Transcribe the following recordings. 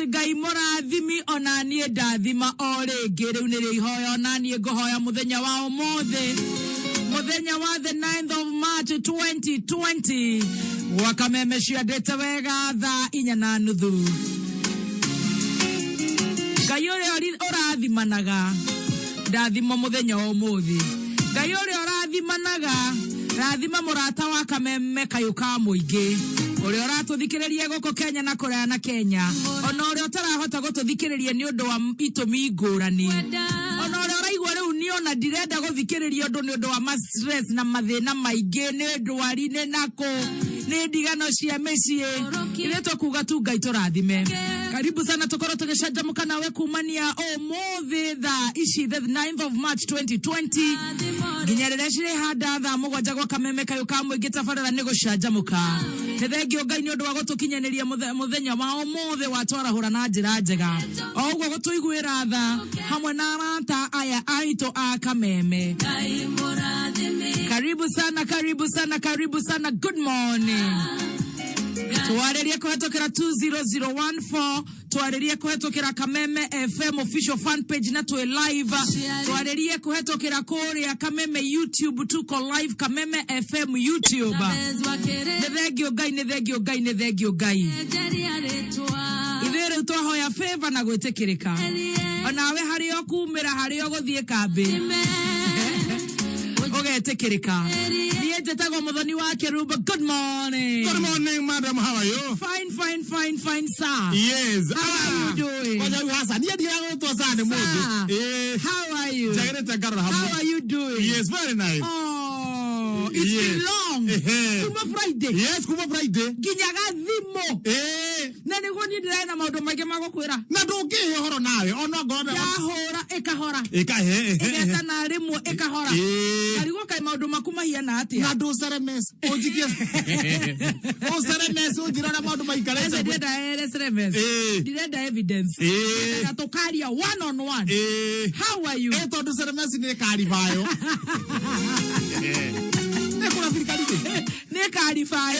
Ngai mũrathimi ona niĩ ndathima o rĩngĩ rĩu nĩ rĩihoya ona niĩ ngũhoya mũthenya wa ũmũthĩ mũthenya wa the 9th of March 2020 wakameme ciandĩte wega thaa 4:30 Ngai ũrĩa ũrathimanaga ndathima mũthenya wa ũmũthĩ Ngai ũrĩa ũrathimanaga rathima mũrata wa kameme kayuka mũingĩ Ore ũratũthikĩrĩria gũkũ Kenya na kũraya na Kenya ona ũrĩa ũtarahota gũtũthikĩrĩria nĩ ũndũ wa itũmi ngũrani ona ũrĩa ũraigua rĩu nĩ ona ndirenda gũthikĩrĩria ũndũ nĩ ũndũ wa stress na mathĩna maingĩ nĩ ndwari nĩ nako nĩ ndigano cia mĩciĩ ile tũkuga tu Ngai tũrathime karibu sana tũkorwo tũgĩcanjamũka nawe kumania ũmũthĩ thaa ici the 9th of March 2020 nginya rĩrĩa cirĩ handa thaa 7 gwa kameme kayuka mũingĩ tabarĩra nĩ gũcanjamũka nĩ thengio Ngai nĩ ũndũ wa gũtũkinyanĩria mũthenya wa ũmũthĩ watwarahũra na njĩra njega o ũguo gũtũiguĩra tha hamwe na arata aya aitũ a kameme karibu sana good morning Tuwarerie kuhetokera 20014 Tuwarerie kuhetokera Kameme FM official fan page na tuwe live Tuwarerie kuhetokera Korea Kameme YouTube tuko live Kameme FM YouTube Nethegio gai Ivere utohoya favor na gwetekereka Onawe hario kumera hario gũthiĩ kambi Ogetekereka Jetago Modoni wa Keruba. Good morning. Good morning, madam. How are you? Fine, sir. Yes. How are you doing? How are you? How are you doing? Yes, very nice. Oh, it's been long. Kuma Friday. Yes, Kuma Friday. Ginyaga dhimo. Nani gwani ndiraina maundu maingi magukwira. Na ndungihe horo nawe. Ono ngoda. Ya hora ekahora. Ekahe. Egeta na rimwe ekahora. Karigo kai maundu makumahia na atia. Na ndusare mes. Ojikia. Osare mes ojirana maundu maikareza. Direda evidence. Na tokaria one on one. How are you? Eto ndusare mes ni karibayo. Nekarifayo.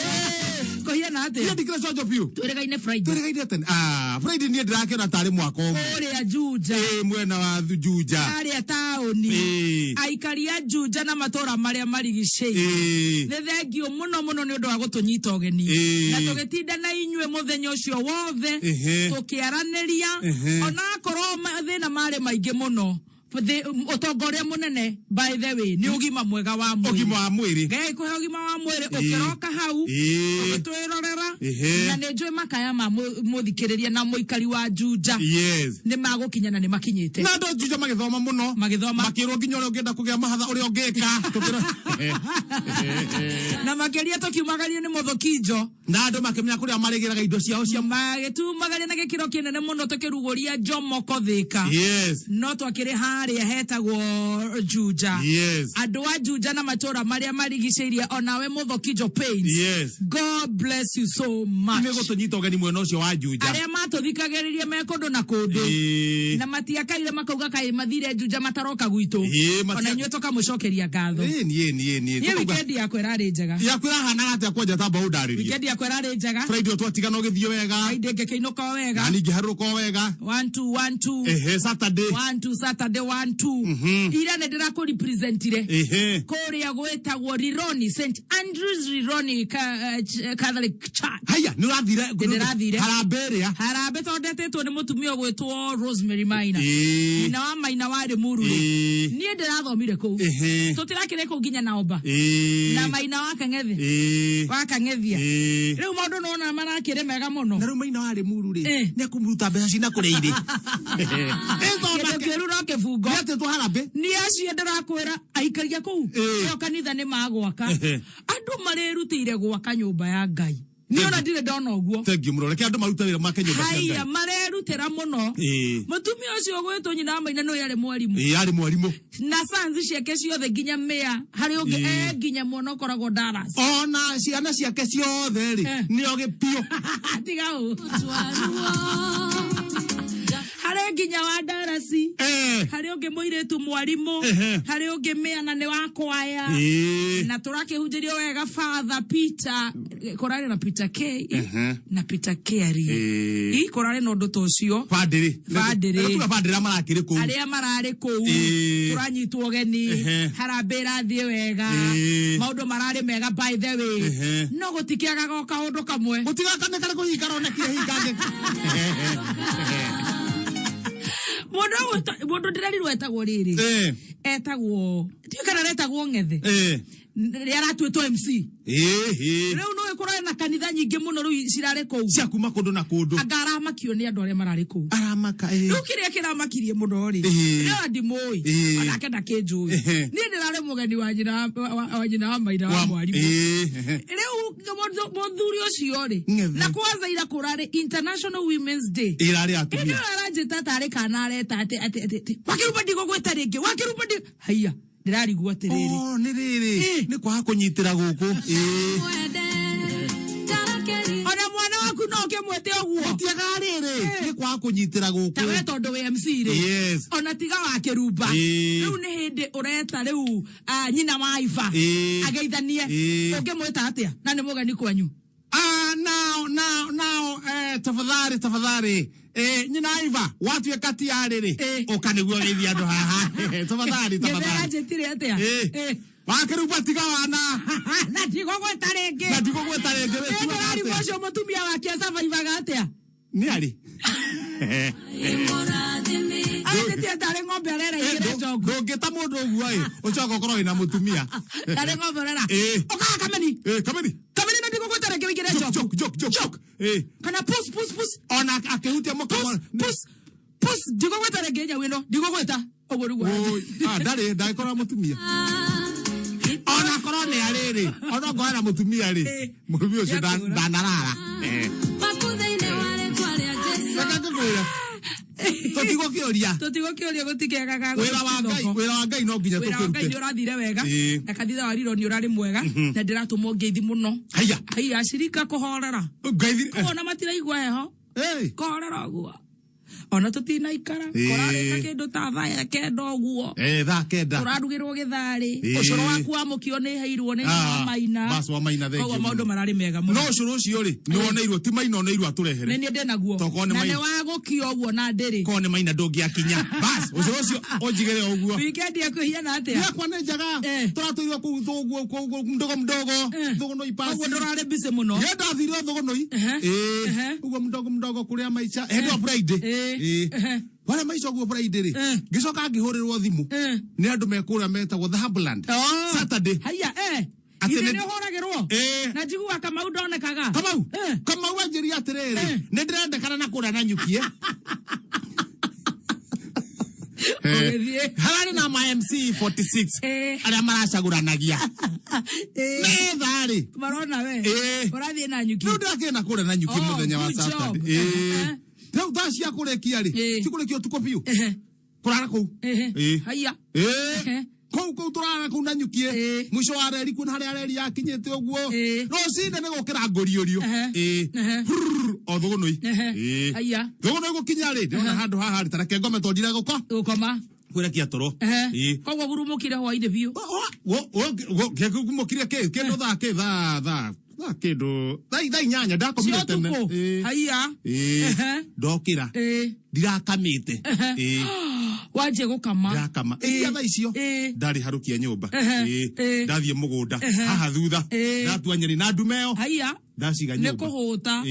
Kohia na ate. Yeye dikira sojo piu. Turegaine Friday. Friday ni ndake na tare mwako. Ore ya Juja. Mwena wa Juja. Ari ya taoni. Aikaria Juja na matora maria marigicei. Nethegio muno ni undu wa gutunyita ogeni. Na tugetinda na inywe muthenya ucio wothe. Tukiaraniria. Ona korwo thina mari maingi muno. Utongoria munene by the way ni ugima mwega wa mwiri Ngai kuhe ugima wa mwiri ukiroka hau utwirorera na ni njui makaya ma muthikiriria na muikari wa Juja ni magukinyana ni makinyite na ndo Juja magithoma muno makirwo nginya uri ungienda kugia mahatha uri ungika na makiria tukiumagaria ni muthukinjo na ndo makimenya kuria marigiraga indo ciao cia magitumagaria na gikiro kinene muno tukiruguria Jomoko Thika no twakiri haria hetagwo Juja andu a Juja na matora maria marigiceirie onawe muthukinjo pains God bless you so much ni gutunyita ogeni mwena ucio wa Juja aria matuthikagiririe me kundu na kundu na matiakaire makauga kai mathire Juja mataroka gwitu ona inywe tukamucokeria ngatho ni weekend yakwe rari njega yakwe hana ate akwaja tamba udaririe weekend yakwe rari njega Friday twatigana ugithio wega Friday ngekeinuka wega na ningi haruko wega 1 Saturday 1 ira ne ndira ku representire kuria gwetagwo Rironi St Andrews Rironi Catholic Church haya ni urathire harambe tondetetwo ni mutumia gwetwo Rosemary Maina na wa Maina wari murure nie ndirathomire ku tutirakire ku nginya naomba na Maina wakang'ethia riu maundu nona marakire mega muno na riu Maina wari murure ne kumuruta mbeca cina kureire Kerura kefungo ate tuharambe ni acio ndirakwira aikaria ku yo kanitha ni magwaka andu marerutire gwaka nyumba ya Ngai ni ona ndire ndona uguo thank you muro reke andu marutira make nyumba cia Ngai haya marerutira muno mutumia ucio gwetwo nyina Maina no yari mwarimu na sanzi ciake ciothe nginya mea hari ungi nginya mwana ukoragwo Dallas ona ciana ciake ciothe ri ni ogi pio tiga u hari nginya wa darasi hari ungi muiretu mwarimu hari ungi meana ni wakwaya na turakihunjirio wega Father Peter korari na Peter K na Peter Kerry korari no ndu tocio Fadiri tuga Fadiri marakiri ku aria marari ku turanyitwo geni harambira thie wega maundu marari mega by the way no gutikiaga goka undu kamwe gutigakane kare kuhingara onekire hingange Modo ndirarirwo etagwo riri etagwo tikana retagwo ngethe yaratuetwo MC reu no ekora na kanitha nyingi muno ru cirare kou cia kuma kundu na kundu agara makio ni andu aria marari kou aramaka reu kiria kiramakirie muno ri reu andimoi anake ndakinjui ni ndirare mugeni wa nyina wa maira wa mwarimu reu muthuri ucio ri na kwanza ira kurare International Women's Day irari atumia ino arajita tare kana areta ati wakirupa ndigo gweta ringi wakirupa ndi haiya ndirarigwo atiriri ni riri ni kwa kunyitira guku ona mwana waku no kemwete oguo tiaga riri ni kwa kunyitira guku tawe tondu we MC ri ona tiga wake ruba riu ni hindi ureta riu nyina wa Iva ageithanie ungemweta atia na ni mugeni kwanyu now tafadhali nyina Iva watu ya kati ya riri ukaniguo geithia andu haha tafadhali ajetire atia wakirupa tiga wana na tigo gweta ringi ari mocio mutumia wake survive atia ni ari Ati tare ngombe arera igire njogu ndungita mundu uguo ucoka ukorwo ina mutumia tare ngombe arera oka kameni na ndigo gweta ringi igire njogu jok kana pus ona akihutia mukamo pus ndigo gweta ringi nya wino ndigo gweta oguru gwa ndakora mutumia ona korone ariri ona ngora mutumia ri mutumia ucio ndanarara makuthaine wale kwale Jesu Tutigo kioria gutikega gago wira wa ngai no nginya tukirute wira urathire wega na kanitha wariro ni urari mwega na ndiratumwo ngeithi muno haiya shirika kuhorera ngeithi ona matiraigwa heho kuhorera guo ona tutina ikara korare ta kindu ta thaya kendo oguo tha kenda urarugirwo githari ucoro waku wa mukio ni heirwo ni maina bas wa maina thengio koguo maundu marari mega muno no ucoro ucio ri ni woneirwo ti maina oneirwo aturehere ni ndenaguo na ne wa gukio oguo na ndiri ko ni maina ndungiakinya bas ucoro ucio onjigere oguo weekend yakuhia na atia yakwa ne njaga turatuirwo ku thuguo mdogo thuguno ipasi oguo ndorare bise muno yenda thirwo thuguno uguo mdogo kuria maisha head of Friday wale maisha guo Friday ri gicoka ngihurirwo thimu ni andu mekura metagwo the Hubland Saturday haya ite ni horagirwo na njigua Kamau ndonekaga Kamau anjiri atiriri ni ndirendekana na kura na nyukie halani na ma MC 46 aria maracaguranagia methari marona we urathie na nyukie ndake na kura na nyukie muthenya wa Saturday Tau dacia kurekia ri tikurekio tuko biu kurara ku haiya kou turara ku nanyukie mwisho wa reri kuna hari reri yakinyete oguo no cinde ne gukira ngoriorio o thugunoi haiya thugunoi gukinya ri ndona handu haha ri tareke ngome tondire gukoma kurekia toro koguo gurumukire hwainde biu gumukire kendo tha kidu dai nyanya ndakomire tene haiya ndokira ndirakamite wanje gukama ndakama tha icio ndari harukia nyumba ndathie mugunda haha thutha ndatua nyeri na ndumeo haiya ndaciga nyumba nikuhuta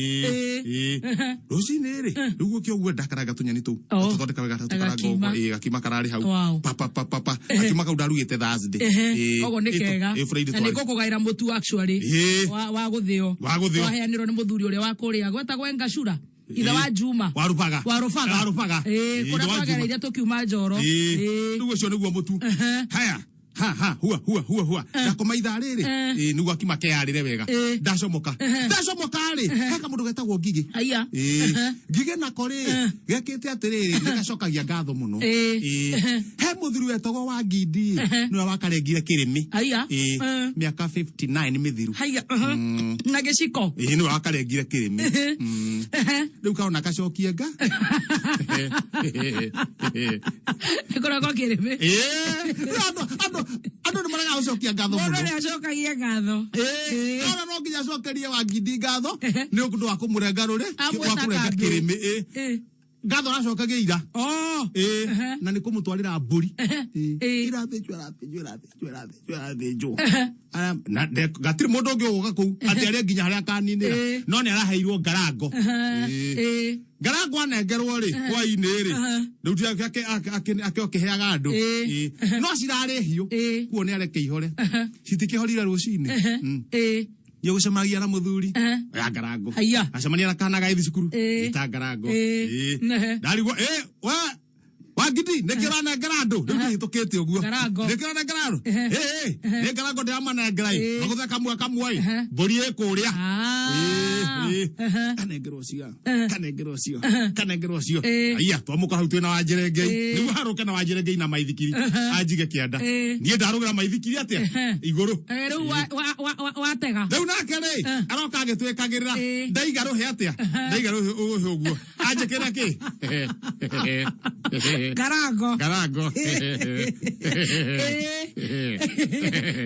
rucini ri ruguo kioguo ndakaranga tunyani tu tuthondeka wega tukarango gakima karari hau papa akima kau ndarugite Thursday ogo nikega na nikukugaira mutu actually wa guthio waheanirwo ni muthuri uria wa kuria gwetagwo Engashura itha wa Juma warupaga kuria twagereire tukiuma njoro ruguo cio niguo mutu haya hua ndakoma ithaa riri niguo akimake yarire wega ndacomoka ri heka mundu getagwo Ngigi Ngigi nako ri gekite atiriri nikacokagia ngatho muno he muthuri wetagwo wa Ngindi niwe wakarengire kirimi miaka 59 mithiru na giciko niwe wakarengire kirimi riu kaona kacokie nga ikoragwo kirimi ando ni maraga ucokia ngatho muno ni acokagia ngatho ona no nginya acokerie wa Ngindi ngatho ni undu wa kumurenga ruri wa kurenga kirimi ngatho acokagia ira na ni kumutwarira mburi irathijwo na gatiri mundu ungi uga kuu ati ari nginya haria kaninira no ni araheirwo ngarango ngarango anengerwo ri kwa-ini ri riu ti akiokiheaga andu no cirari hiu kuo ni areke ihore citikihorire rucini gucemagia na muthuri ya ngarango acemania na kana gaithi cukuru ita ngarango ndarigwo wa Ngindi nekirana ngarando ngitukite uguo nekirana ngarando ne ngarango ndamana ngai agutha kamwe mburi ikuria kanengerwo cio aya twamuka hau twina wanjire ngei nigu haruke na wanjire ngei na maithikiri anjige kianda nie ndarugira maithikiri atia iguru riu watega riu nake ri aroka agitwikagirira ndaigaruhe atia ndaigaruhe uguo anjikira ki Ngarango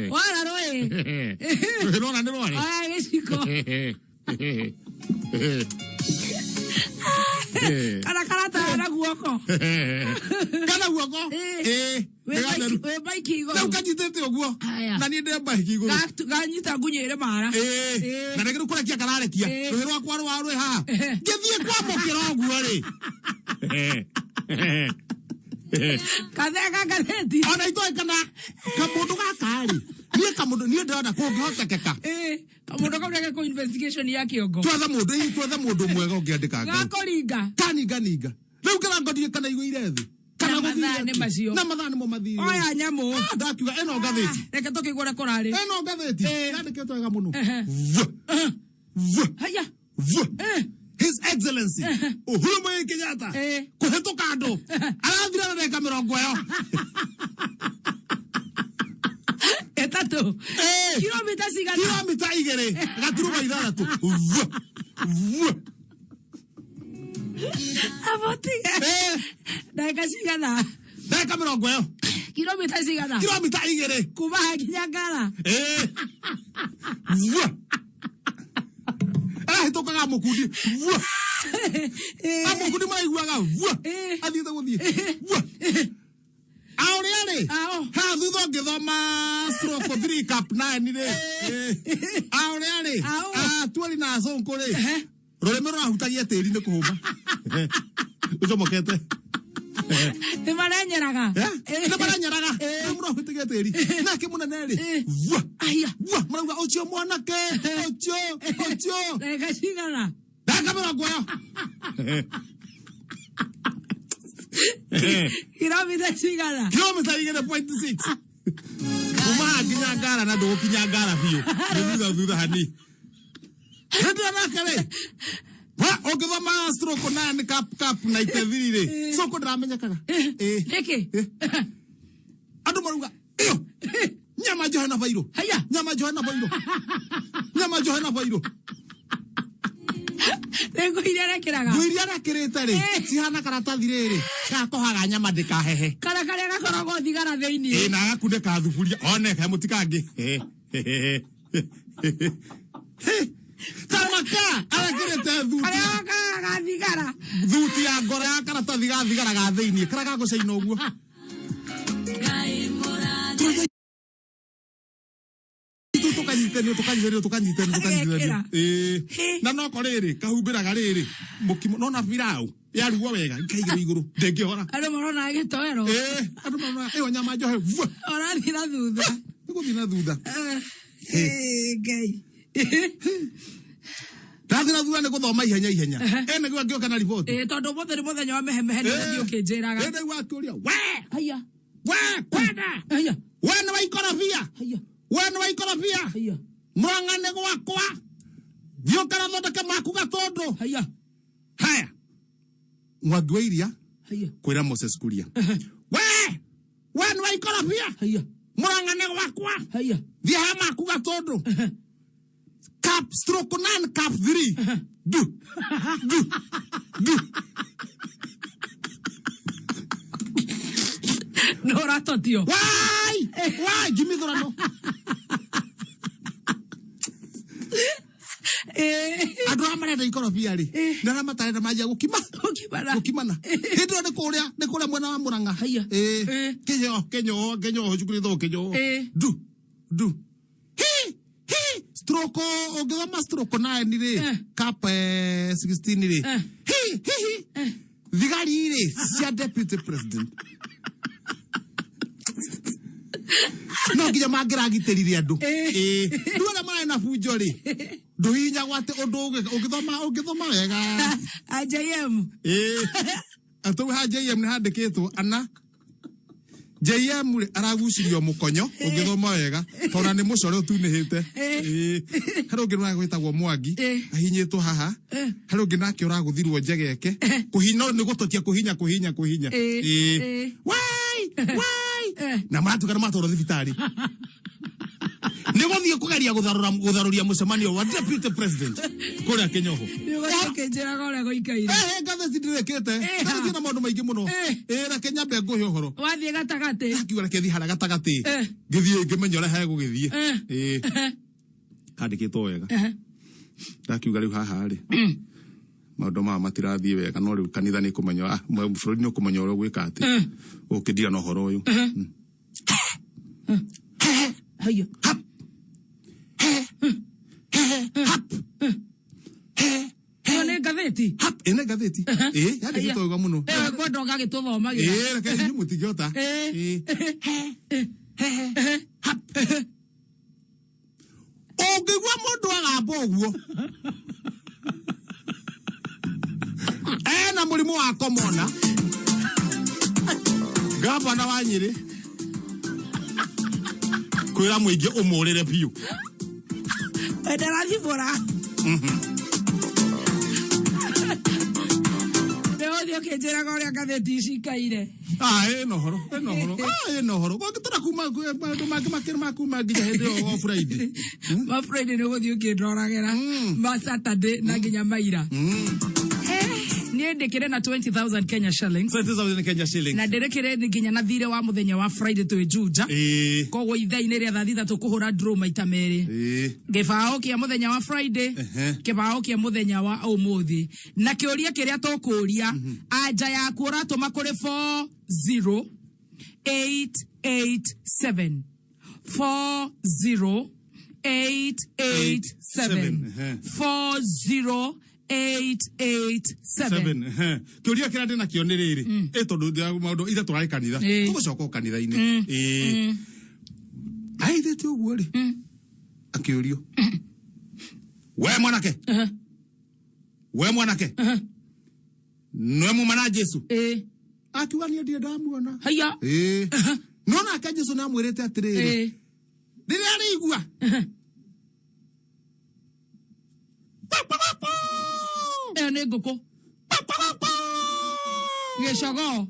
wala roe rona ni roe giciko kana na guoko we baiki iguru riu kanyitete uguo na ni nde baiki iguru ganyita ngunyire mara na ngiru kurekia kararekia ruhi rwakwa rwarwe ha ngithie kwamukira uguo ri kathega gatheti ona itoe kana kamundu gakari nie ndirona kungihotekeka kamundu kaurege ku investigation ya kiongo twethe mundu mwega ungiandika gakoringa kaninga riu ngarango ndie kana igwire thi kana guthie na mathani mo mathiri oya nyamu ndakiuga eno gatheti reke tukigure kurari eno gatheti yandikitwo wega muno haya His Excellency Uhuru Muigai Kenyatta kuhituka andu arathira na ndeka 20 etatu kilomita 2 gaturuma 6 abotiga ndeka cigana ndeka 20 kilomita cigana kilomita 2 kuma nginya Ngara hitukaga mukundi mukundi maraiguaga athiite guthie auriari ha thutha ngithoma stroke 3 cap 9 ri auriari twari na sonko ri rurimi rurahutagia tiri ni kuhumba ucomokete ni maranyeraga murahutagia tiri nake munene ri aya marauga ucio mwanake ucio reka cigana ndaka 20 kilomita cigana kilomita 2.6 kuma nginya Ngara na ndugukinya Ngara biu thutha hani ndio nakare ungithoma stroke 9 cap na itethiri so ko ndiramenyekaga hiki andu maruga iyo nyama Johana Vairo haya nyama Johana Vairo Nengo iria kiraga iria rakirite ri cihana karatathi riri gakohaga nyama ndikahehe kara gakoragwo thigara theini na gakunde ka thuburia one ka mutikangi tamaka arakirite thuti kara thigara thuti ya ngora ya karatathi ga thigara ga theini karaga gucaina uguo tukanyitene na no koriri kahumbiraga riri mukimo no na pirau yarugwo wega ikaigire iguru ndengihora andu marona gitoero andu marona iyo nyama njohe orathira thutha niguthina thutha ngai ndathira thutha ni guthoma ihenya niguo ngioka na report tondu mothe ni muthenya wa mehemehe ni ndio kinjiraga ndio wakuria we haya kwenda haya Wena waikorobia. Haya. Wena waikorobia. Haya. Mwangane gwakwa. Thio kana thondeke maku gatondo. Haya. Haya. Mwagwe iria. Haya. Kwira Moses Kuria. Wena waikorobia. Haya. Mwangane gwakwa. Haya. Thia maku gatondo. Cap stroke 9 cap 3. Du. No rato tío. Why? Give me the rano. Adwa marenda ikorobia ri. Ndara matarenda maji gukimana. Hindo ne kuria mwena wa Muranga. Kenyo hujukuri kenyo. Du. Stroke ogema stroke 9 ri. Cap 16 ri. Vigari ri. Sia deputy president. No nginya mangiragitĩrire andũ nduona maĩ na bunjo rĩ ndũhinya gwate ũndũ ũngĩthoma wega JM atau ha JM nĩ handĩkĩtwo ana JM rĩ aragucirio mũkonyo ũngĩthoma wega tondũ nĩ mũcore ũtunĩhĩte harĩ ũngĩ ũragwĩtagwo Mwangi ahinyĩtwo haha harĩ ũngĩ nake ũragũthirwo njegeke kũhinya nĩ gũtotia kũhinya wai na matukana matoro thibitari nigo thie kugeria gutharuria mucemanio wa deputy president kuria Kenyoho nigo kenjera gore goikaire gatheti ndirekete gatheti na maundu maingi muno ra Kenya be nguhi uhoro wathie gatagati akiura kethi hara gatagati ngithie ngimenyora he gugithie handikitwo wega ndakiuga riu haha ri maundu ma matirathie wega no riu kanitha ni kumenya bururi ni kumenya uri gwika ati ukindira no horo uyu haya ene gatheti ene gatheti yari gitoga muno gondo gagituthomagira reke ni mutigota ogigwa mundu agamba uguo na murimu wa komona gavana wa Nyeri kwira muingi umurire biu ndarathibora ndio kenjera gore gatheti cikaire no horo gwakitura kuma maundu makuma nginya hindi o Friday ma Friday no guthio kindoragera ma Saturday na nginya maira niendekere na 20,000 Kenya shillings 20,000 Kenya shillings na nderekere nginya na thire wa muthenya wa Friday to Juja kogo ithaine ria thathitha tukuhura draw maita meri gibao kia muthenya wa Friday kibao kia muthenya wa umuthi na kiuria kiria tukuria anja ya kura tuma kuri 40887 40887 887 kiuria kira ndina kio ni riri tondu maundu itha turari kanitha tugucoka kanitha-ini aithete uguo ri akiurio we mwanake no mumana Jesu akiuga ni ndie ndamuona haya no nake Jesu na mwirite atiriri riria arigua ne goko geshogo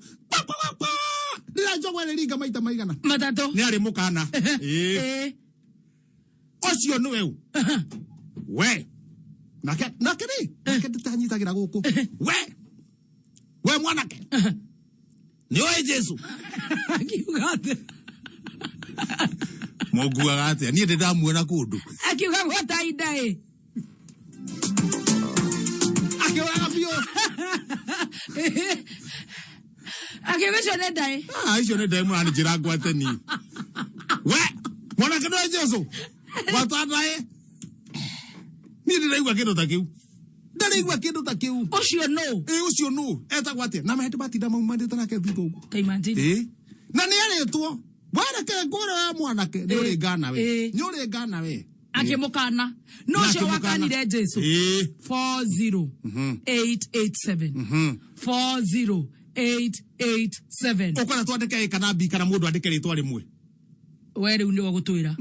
ndira njogwa ringa maita maigana matatu ni ari mukana ocio ni we nake nditanyitagira guku we mwanake ni oe Jesu akiugate muguaga atia ni ndamuona kundu akiuga gwataindai akiuga bio akimesho ne dai icio ne dai mwana njira ngwate ni we mwanake no Jesu watadai ni ndiraigua kindu ta kiu ndiraigua kindu ta kiu ucio no etagwo atia na mahete batinda maumandite nake thutha uguo imagine na ni aretwo bwana ke ngoro mwanake ni uri ngana we akimukana no cio wakanire Jesu 40887 40887 ukora twandike kana bi kana mundu andike ritwa rimwe were undi wa gutwira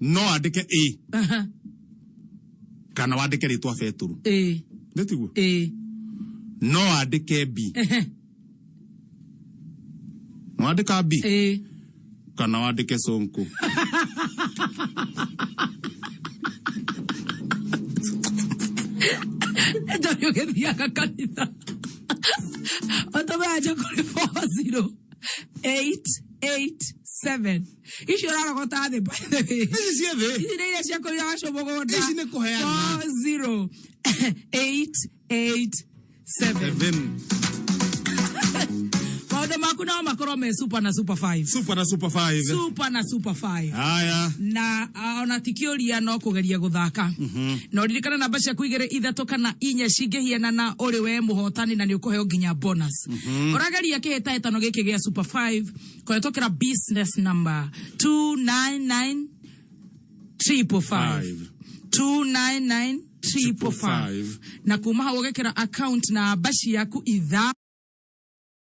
no andike a kana wandike ritwa Petro ndetiguo no andike b no andika b kana wandike Sonko ndio ngedia kanitha otobaje kuri 40887 ishi rara kota de by the way ishi eve ishi ile sia ko ya shobo goda ishi ne koheana 40887 Pauda makuna makoro me super na super 5 super na super 5 super na super 5 haya na ona tikioria no kugeria guthaka no ririkana namba cia kuigere ithatũ kana inya cingehiana na uri we muhotani na ni ukuheo nginya bonus orageria kiheta etano giki gia super 5 koetokera business number 299355 na kuma hawo gekera account na bashi yaku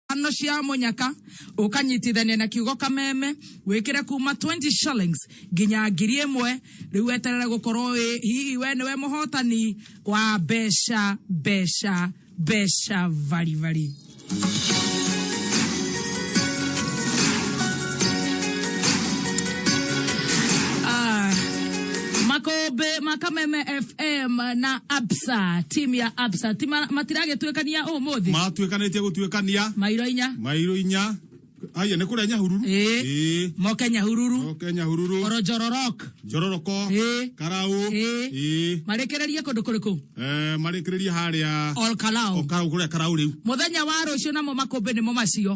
ano cia monyaka ukanyitithania na kiugo kameme wikire kuma 20 shillings ginya ngiri imwe riu eterere gukorwo hihi we niwe muhotani wa besha vari Makobe makameme FM na Absa team ya Absa tima matirage twekania umuthi matwekanĩtie gũtuĩkania mairo inya aya ne kũrenya hururu Mokenya hururu Jororoko Karau marekereria kũndũ kũrĩkũ marekereria harĩa Olkalao kũrĩa Karau rĩu muthenya wa rũciũ namo Makobe nimo macio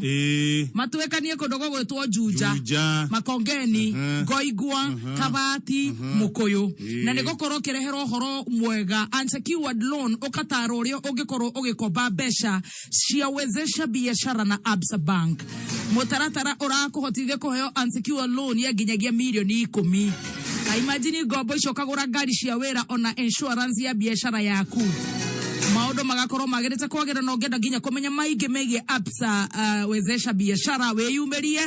matwekanie kũndũ gwĩtwo Juja Makongeni Ngoigwa Kabati Mukuyu na nĩgũkorwo kĩreherwo horo mwega unsecured loan ũkataro ũrĩa ũngĩkorwo ũgĩkomba mbeca ciawezesha biashara na Absa Bank mutaratara urakuhotithia kuheo unsecured loan ya ginyagia milioni 10 imagine ngombo icio kagura ngari cia wira ona insurance ya biashara yaku maundu magakorwo magirite kwagera no ngenda nginya kumenya maingi megie Absa wezesha biashara weyumerie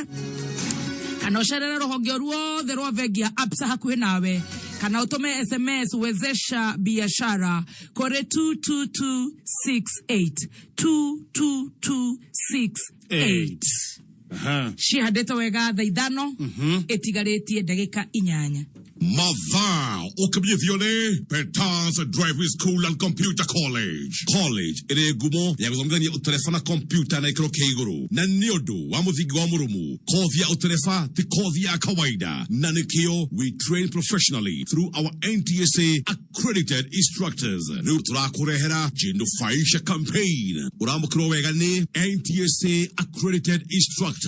kana ucerere ruhonge ruothe rwa vengia Absa hakuhi nawe kana utume SMS wezesha biashara kore 22268 Shihadeta wega thaithano etigaretie ndagika 8 Mava Okabiviole Petans Driving School and Computer College ere gumo ya kuzongania uterefa na computer na ikroke iguru na niodo wa muziki wa murumu kothi ya uterefa ti kothi ya kawaida na nikio we train professionally through our NTSA accredited instructors ni turakurehera jindu faisha campaign uramukiro wega ni NTSA accredited instructors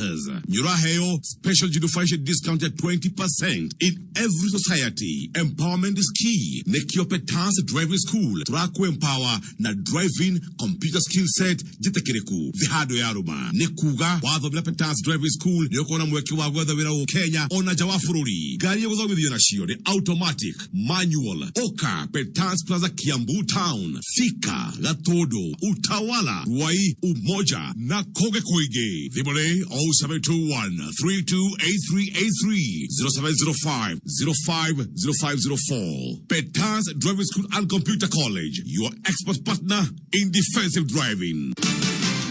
nyuraheo special jindu faisha discount at 20% in every society. Empowerment is key. Nekio Petans Driving School. Traku empower na driving computer skill set jitekereku. Vihado ya ruma. Nekuga wadho bila Petans Driving School. Nyokona mweki wa gwetha wira u Kenya. Ona jawafururi. Gari ya kuzawi dhiyo na shio. The automatic, manual. Oka Petans Plaza Kiambu Town. Fika, Gatodo, Utawala, Ruai, Umoja, na Koge Koige. Thibole 0721 328383 0705 050504. Petans Driving School and Computer College, your expert partner in defensive driving.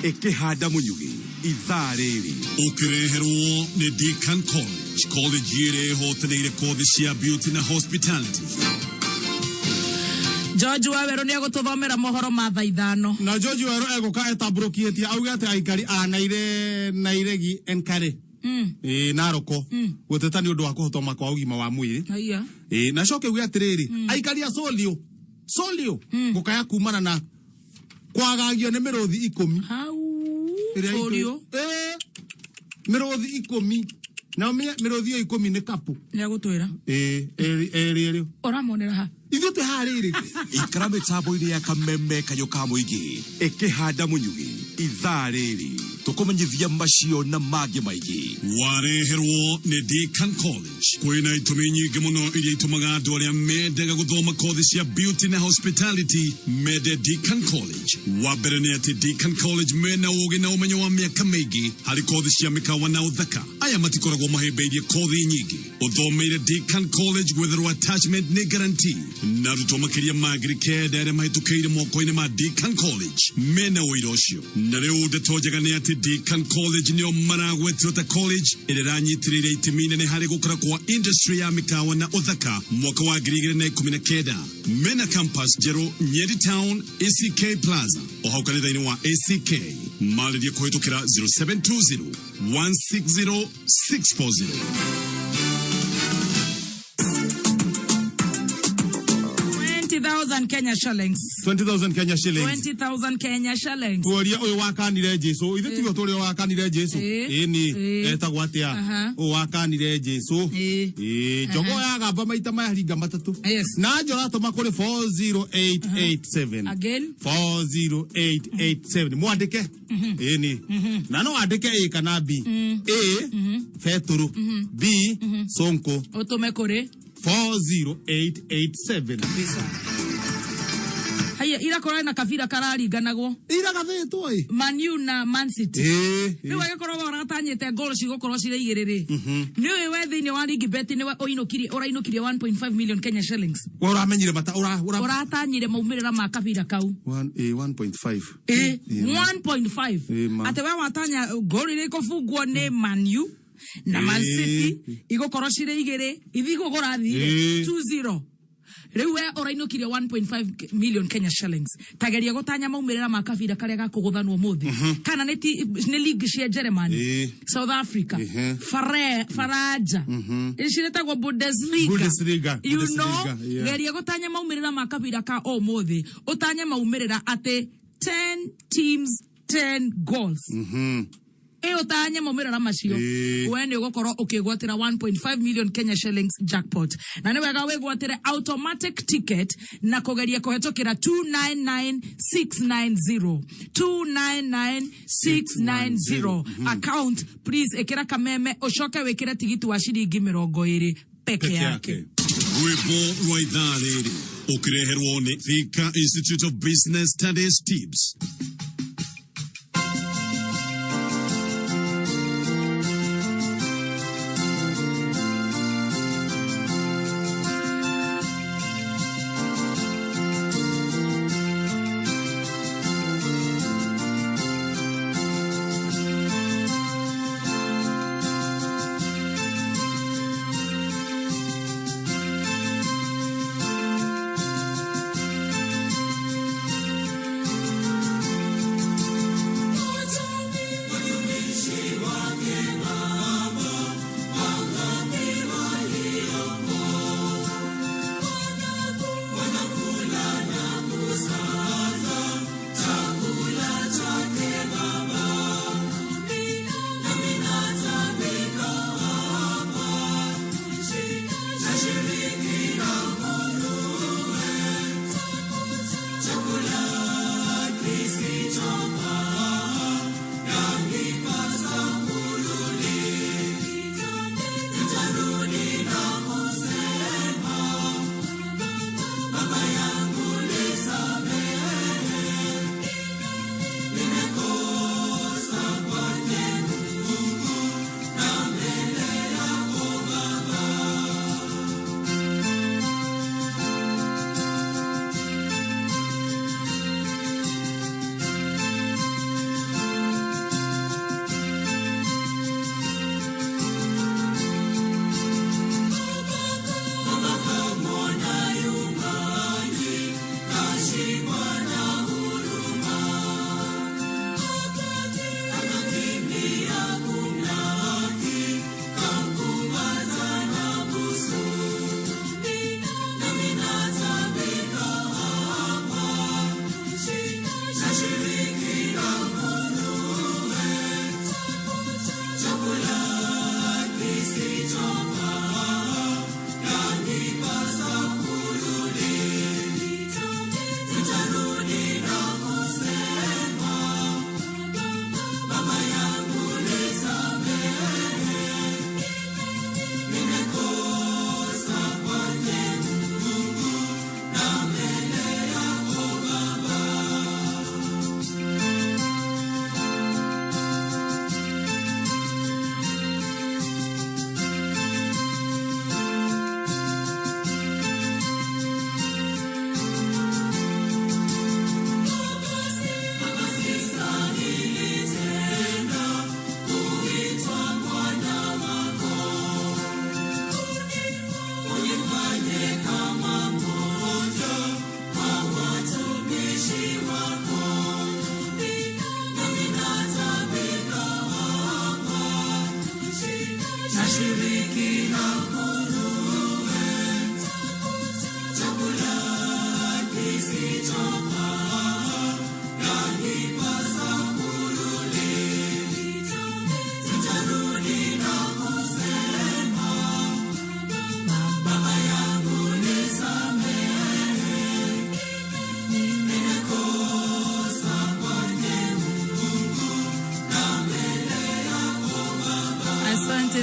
Ekehada Munyugi, Izareri. Okerehero ne Deacan College, college yere hotenere kodishia beauty na hospitality. George Wawero ni agututhomera mohoro ma thaithano. Na George Wawero egoka etabrokieti auge ati aikari nairegi enkare. Naroko guteta ni undu wa kuhotoma kwa ugima wa mwiri na coke uge atiriri aikaria solio gukaya kumana na kwagagio ni miruthi 10 solio miruthi 10 na miruthi 10 ni kapu ni agutwira eri Oramonera ha. Ithuĩ twĩharĩrĩ. Ikara mĩtambo-inĩ ya kameme kayũ ka mũingĩ ĩkĩhanda mũnyugĩ ithaa rĩrĩ tũkũmenyithia macio na mangĩ maingĩ. Wareherwo nĩ Deakin College. Kwĩna itũmi nyingĩ mũno iria itũmaga andũ arĩa mendaga gũthoma kothi cia beauty na hospitality mende Deakin College. Wa mbere nĩ atĩ Deakin College mena ũgĩ na ũmenyo wa mĩaka mĩingĩ harĩ kothi cia mĩkawa na ũthaka. Aya matikoragwo mahĩmbĩirie kothi nyingĩ. Ũthomeire Deakin College gwetherwo attachment nĩ guarantee. Na arutwo makĩria ma ngiri kenda arĩa mahĩtũkĩire moko-inĩ ma Deakin College mena ũira ũcio. Na rĩu ndeto njega nĩ atĩ Deakin College nĩo maragwetio ta college ĩrĩa ĩranyitĩrĩire itemi inene harĩ gũkũra kwa industry ya mĩkawa na ũthaka mwaka wa 2019. Mena campus njerũ Nyeri Town, ACK Plaza, o hau kanitha-inĩ wa ACK. Marĩrie kũhĩtũkĩra 0720 160 640. 20,000 Kenya shillings. 20,000 Kenya shillings. 20,000 Kenya shillings. Tuoria uyu wakanire Jesu. Ithe tigo turi wakanire Jesu. Ni etagwo atia. U wakanire Jesu. Jogo ya gamba maita mayaringa matatu. Na njora tuma kuri 40887. Again 40887. Mwandike. Ni. Na no andike A kana B. A Petro. B Sonko. Utume kuri 40887. Haya ira korana na kavira kararinganagwo. Ira gathitwo i. Man U na Man City. Ni wage korwo baratanyite goal cigokorwo cire igiriri. Ni we thiini wa ligi bet ni oinokirie 1.5 million Kenya shillings. Uramenyire mata uratanyire maumirira ma kavira kau. 1.5. 1.5. Ate we watanya goal ile ikofungwo ni Man U na Man City igũkorwo cire igĩrĩ ithigo gũrathire 2-0. Rĩu we ũrainũkirie 1.5 million Kenya shillings. Tageria gũtanya maumĩrĩra ma kabira karĩa gakũgũthanwo mũthĩ. Kana nĩ league cia Germany, South Africa, Faraja, ciretagwo Bundesliga. You know, geria gũtanya maumĩrĩra ma kabira ka o mũthĩ. Ũtanya maumĩrĩra atĩ 10 teams 10 goals. Utanya maumĩrĩra macio we nĩ ũgũkorwo ũkĩgwatĩra 1.5 million Kenya shillings jackpot. Na nĩ wega wĩgwatĩre automatic ticket na kũgeria kũhetũkĩra 299690 299690 account. Please ĩkĩra kameme ũcoke wĩkĩre tigiti wa ciringi 20 peke yake. Rwĩmbo rwa ithaa rĩrĩ ũkĩreherwo nĩ Thika Institute of Business Studies Tips.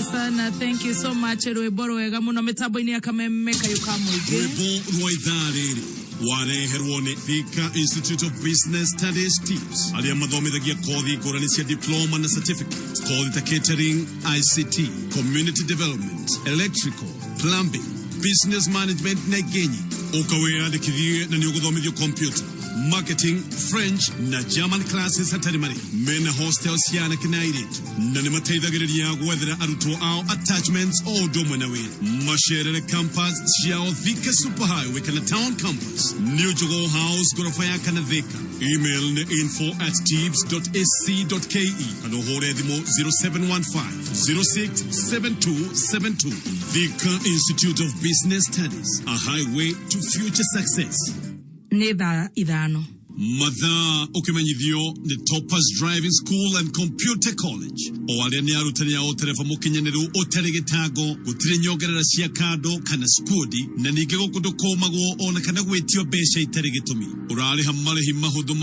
Asante sana. Thank you so much. Rwiboro wega muno mitambo-ini ya Kameme Kayuka Muigi. Rwiboro rwa ithariri wareherwo ni Thika Institute of Business Studies TIPS aria mathomithagia kothi ngũrani cia diploma na certificate, kothi ta catering, ICT, community development, electrical, plumbing, business management na ingenyi. Ukawiyandikithie na niũgũthomithio computer, marketing, French na German classes hatari mari. Mena hostels ciana kinairitu na nimateithagĩrĩria gwethera arutwo ao attachments o ũndũmwe na wĩra. Macerere campus ciao Thika Superhighway kana town campus, New Jogo House gorofa ya kana Thika. Email ni info@tips.ac.ke kana ũhũre thimũ 0715 067272. Thika Institute of Business Studies, a highway to future success. Nĩ thaa ithano. Mathaa ukimenyithio ni Topaz Driving School and Computer College. O aria ni arutani ao tereba mukinyaniru utari gitago, gutire nyongerera cia kado kana skudi, na ninge gukundu komagwo ona kana gwitio besha itari gitumi. Urari hamarihi mahudhu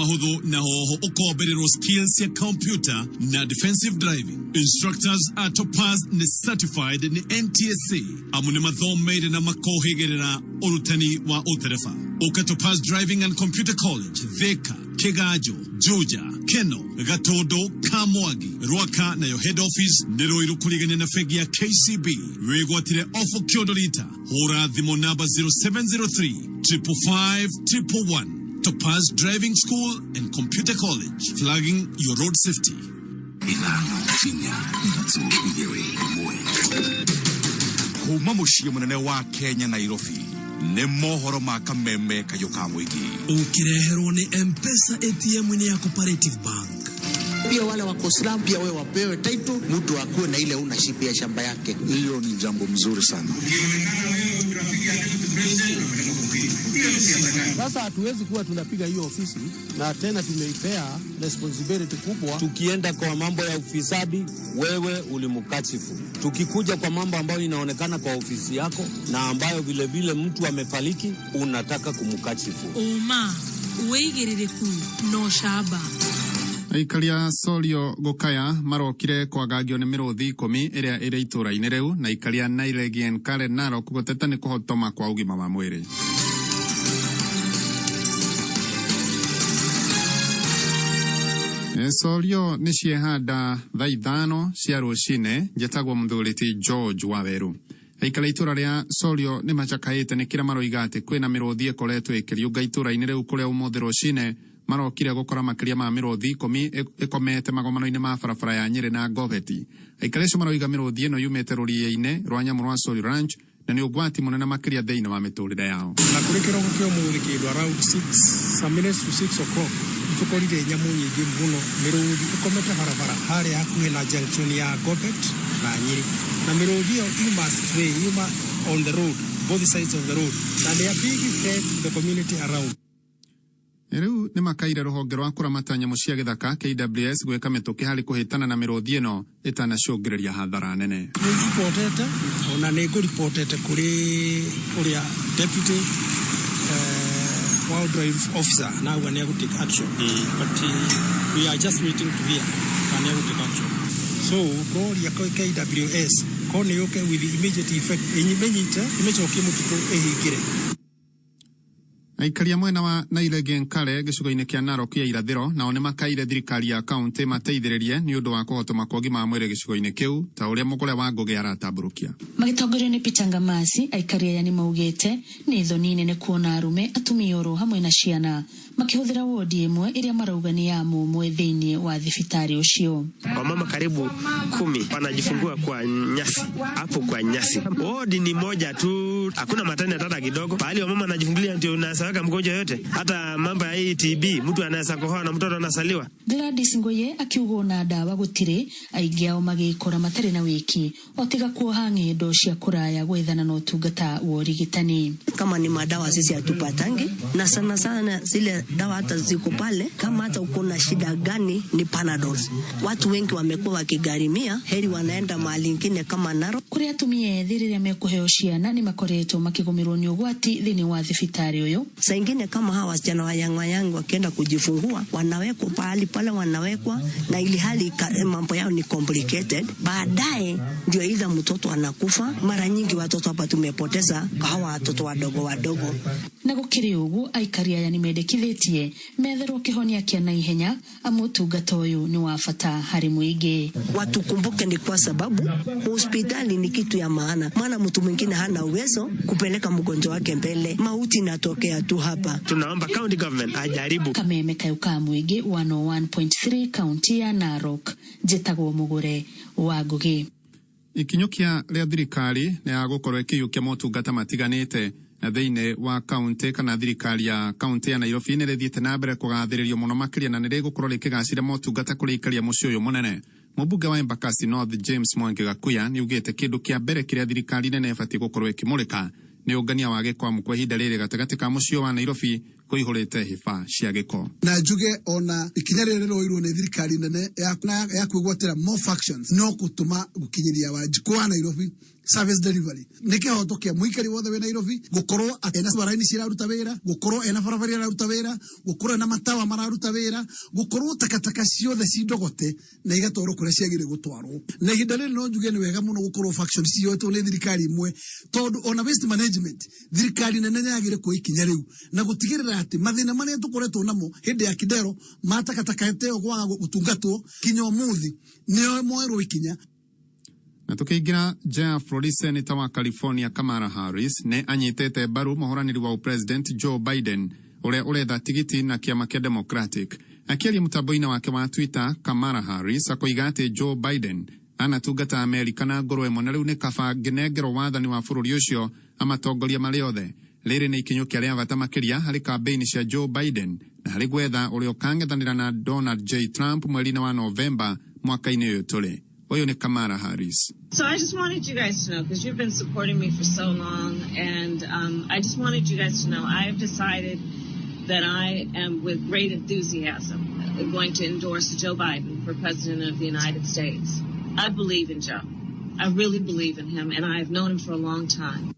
na hoho ukoberero skills ya computer na defensive driving. Instructors at Topaz ni certified ni NTSA. Amuni mathomeire na makohigerera urutani wa uterefa. Uka Topaz Driving and Computer College, Thika, Kigajo, Juja, Keno, Gatodo, Kamwagi, Ruaka na yo head office Niroiru kuligane na fegi ya KCB. Wegwatire ofo Kyodolita. Hora dhimo namba 0703 555 111. Topaz Driving School and Computer College, flagging your road safety. Kuma muciĩ munene wa Kenya Nairobi ne mohoro ma Kameme Kayuka Muigi. Ukireherwo ni M-Pesa ATM ni ya Cooperative Bank. Pia wale wako slum pia wewe wapewe title, mtu akuwe na ile ownership ya shamba yake. Hiyo ni jambo mzuri sana. Sasa hatuwezi kuwa tunapiga hiyo ofisi na tena tumeipea responsibility kubwa. Tukienda kwa mambo ya ufisadi, wewe ulimkashifu. Tukikuja kwa mambo ambayo inaonekana kwa ofisi yako na ambayo vile vile mtu amefariki, unataka kumkashifu. Oma, uigiririku no shaba. Aikaria Solio Gokaya marokire kwagagio ni miruthi 10 iria iri itura-ini riu na aikaria Nailegian Karen Narok guteta ni kuhotoma kwa ugima wa mwiri. Solio ni ciehanda thaa 5 cia rucine njatagwo muthuriti George Waweru. Aikara itura ria Solio ni machakaite ni kira maroiga ati kwina miruthi ikoretwo ikiriunga itura-ini riu kuria umuthi rucine marokire gukora makiria ma miruthi 10 ikomete magomano-ini ma barabara ya Nyeri na Goveti. Aikara icio maroiga miruthi ino yumete ruria-ini rwa nyamu rwa Solio Ranch na ni ugwati munene makiria thiini wa miturire yao. Na kurikira gukio muthi kindu around 6 minutes to 6 o'clock. Tukorire nyamu nyingi muno miruthi ikomete barabara hari hakuhi na junction ya Govet na Nyeri. Na miruthi iyo ima on the road, both sides of the road. And they are big threat to the community around. Riu ni makaire ruhonge rwa kuramata nyamu cia githaka KWS gweka mituki hari kuhitana na miruthi ino itanacungiriria hathara nene. Ni reportete ona ni go reportete kuri uria deputy wildlife officer now when you take action, but we are just waiting to hear when you take action. So go ya KWS kone yoke with the immediate effect imenyite imechokie mutuko ehigire. Aikaria mwena wa Nailegian Kare gicigo-ini kia Narok ya irathiro nao ni makaire thirikari ya kaunti mateithiririe ni undu wa kuhotoma kwa ugima wa mwiri gicigo-ini kiu ta uria mugure wa Ngugi aratamburukia. Magitongorio ni Pichanga Masi aikaria yani maugete ni thoni nene kuona arume atumia hamwe na ciana makihuthira wodi imwe iria marauga ni ya mumwe thiini wa thibitari ucio. Wamama karibu 10 wanajifungua kwa nyasi, hapo kwa nyasi. Wodi ni moja tu, hakuna matani hata kidogo. Pahali wamama wanajifungulia ndio unasaweka mgonjwa yote. Hata mambo ya TB, mtu anaweza kohoa na mtoto anasaliwa. Gladys Ngoye akiugo na dawa gutire aingi ao magikora matari na wiki otiga kuoha ng'endo cia kuraya gwethana na utungata wa urigitani. Kama ni madawa sisi hatupatangi, na sana sana zile dawa hata ziko pale, kama hata uko na shida gani ni Panadol. Watu wengi wamekuwa wakigharimia, heri wanaenda mahali ingine kama Narok. Kuri atumia thirira mekuheo ciana ni makoretwo makigomirwo ni ugwati thini wa thibitari uyu. Saa ingine kama hawa wasichana wayangu wakienda kujifungua, wanawekwa pale wanawekwa, na ili hali mambo yao ni complicated. Baadaye ndio ila mtoto anakufa. Mara nyingi watoto hapa tumepoteza hawa watoto wadogo. Na gukiri ugu aikari aya ni mendekithitie metherwo kihonia kia na ihenya amutungata uyu ni wa bata hari muingi. Watu kumbuke ni kwa sababu hospitali ni kitu ya maana. Maana mtu mwingine hana uwezo kupeleka mgonjwa wake mbele. Mauti inatokea tu hapa. Tunaomba county government ajaribu. Kameme Kayuka Muigi 101.3 county ya Narok. Jetagwo Mugure wa Ngugi. Ikinyukia ria thirikari ni agukorwo ikiyukia motungata matiganite na thiine wa county kana thirikari ya county ya Nairobi ni rithiite na mbere kugathiririo muno makiria na ni rigukorwo rikigacira motungata kuri ikaria mucio uyu munene. Mubunge wa Embakasi North James Mwangi Gakuya ni ugite kindu kia mbere kiria thirikari nene ibati gukorwo ikimurika ni ungania wa gikwamu kwa ihinda riri gatagati ka mucio wa Nairobi kuihurite hiba cia giko. Na njuge ona ikinya rero irwo ni thirikari nene ya kwigwatira more factions no gutuma gukinyiria Wanjiku wa Nairobi service delivery nike hotokia muikari wothe we Nairobi gukorwo ena baraini ciraruta wira, gukorwo ena barabara iraruta wira, gukorwo ena matawa mararuta wira, gukorwo takataka ciothe cindogote na igatwarwo kuria ciagire gutwarwo. Na ihinda riri no njuge ni wega muno gukorwo factions ciothe ni thirikari imwe, tondu ona waste management thirikari nene yagire kuikinya riu na gutigirira ati mathina maria tukoretwo namo hindi ya Kidero matakataka eteo kwa gutungatwo kinyo muthi nio moero ikinya. Na tukiingira Jeff Florence ni tawa California Kamala Harris ne anyitete baru muhoraniri wa president Joe Biden uria uretha tigiti na kiama kia Democratic. Akiaria mutambo-ini wake wa Twitter, Kamala Harris akoiga ati Joe Biden anatungata Amerika na ngoro imwe na riu ni kaba ngenengero wathani wa bururi ucio amatongoria mari othe. Riri ni ikinyukia ria bata makiria hari kampeni cia Joe Biden na hari gwetha uria ukangethanira na Donald J. Trump mweri-ini wa Novemba mwaka-ini uyu turi. Oyo ni Kamala Harris. So I just wanted you guys to know, because you've been supporting me for so long, and I just wanted you guys to know I have decided that I am, with great enthusiasm, going to endorse Joe Biden for President of the United States. I believe in Joe. I really believe in him, and I have known him for a long time.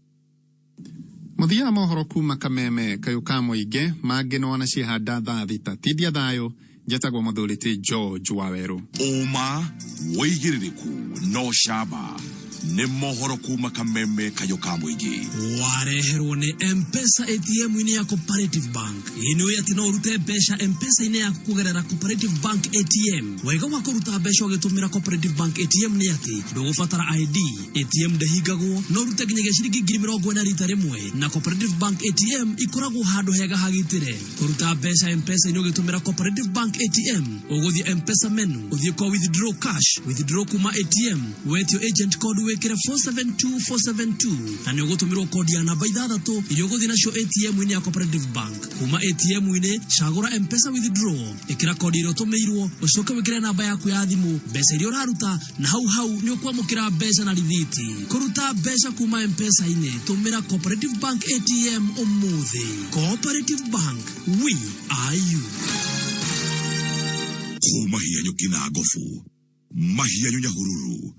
Muthia mohoro kuma Kameme Kayuka Muigi mageno na cihanda thita tidia thayo jetagwo muthuriti George Waweru. Uma weigiririku no shaba ne mohoro kuma Kameme Kayuka Muigi. Wareherwo ni M-Pesa ATM ine ya Cooperative Bank. Ino yati no urute besha M-Pesa ine ya kugerera Cooperative Bank ATM. Wega wako ruta besha wagetumira Cooperative Bank ATM ni yati dogo fatara ID ATM dahigago no urute kinyege shiriki girimiro gwena rita rimwe na Cooperative Bank ATM ikorago hado hega hagitire. Kuruta besha M-Pesa ine wagetumira Cooperative Bank ATM ogothi M-Pesa menu othi kwa withdraw cash withdraw kuma ATM wet your agent code wekera 472472 na ni ugutumirwo kodi ya namba 6 iri uguthi nacio ATM ine ya Cooperative Bank kuma ATM ine cagura M-Pesa withdraw ikira kodi iri utumirwo ucoke wekera namba yaku ya thimu mbeca iri uraruta na hau ni ukwamukira mbeca na rithiti kuruta mbeca kuma M-Pesa ine tumira Cooperative Bank ATM umuthi. Cooperative Bank, we are you. Kuma hianyo kinagofu mahianyo nyahururu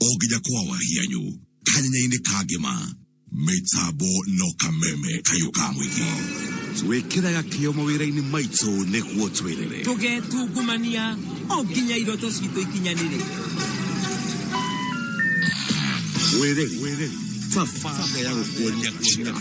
oginya kwa wahianyo kanya ine kagema metabo no Kameme Kayuka Muigi. Twekiraga kio mawira-ini maitũ nĩguo twĩrĩre tũgetungumania oginya iroto citũ ikinyanĩre. Wĩrĩri thabarĩ ya gũkuonia gũcira.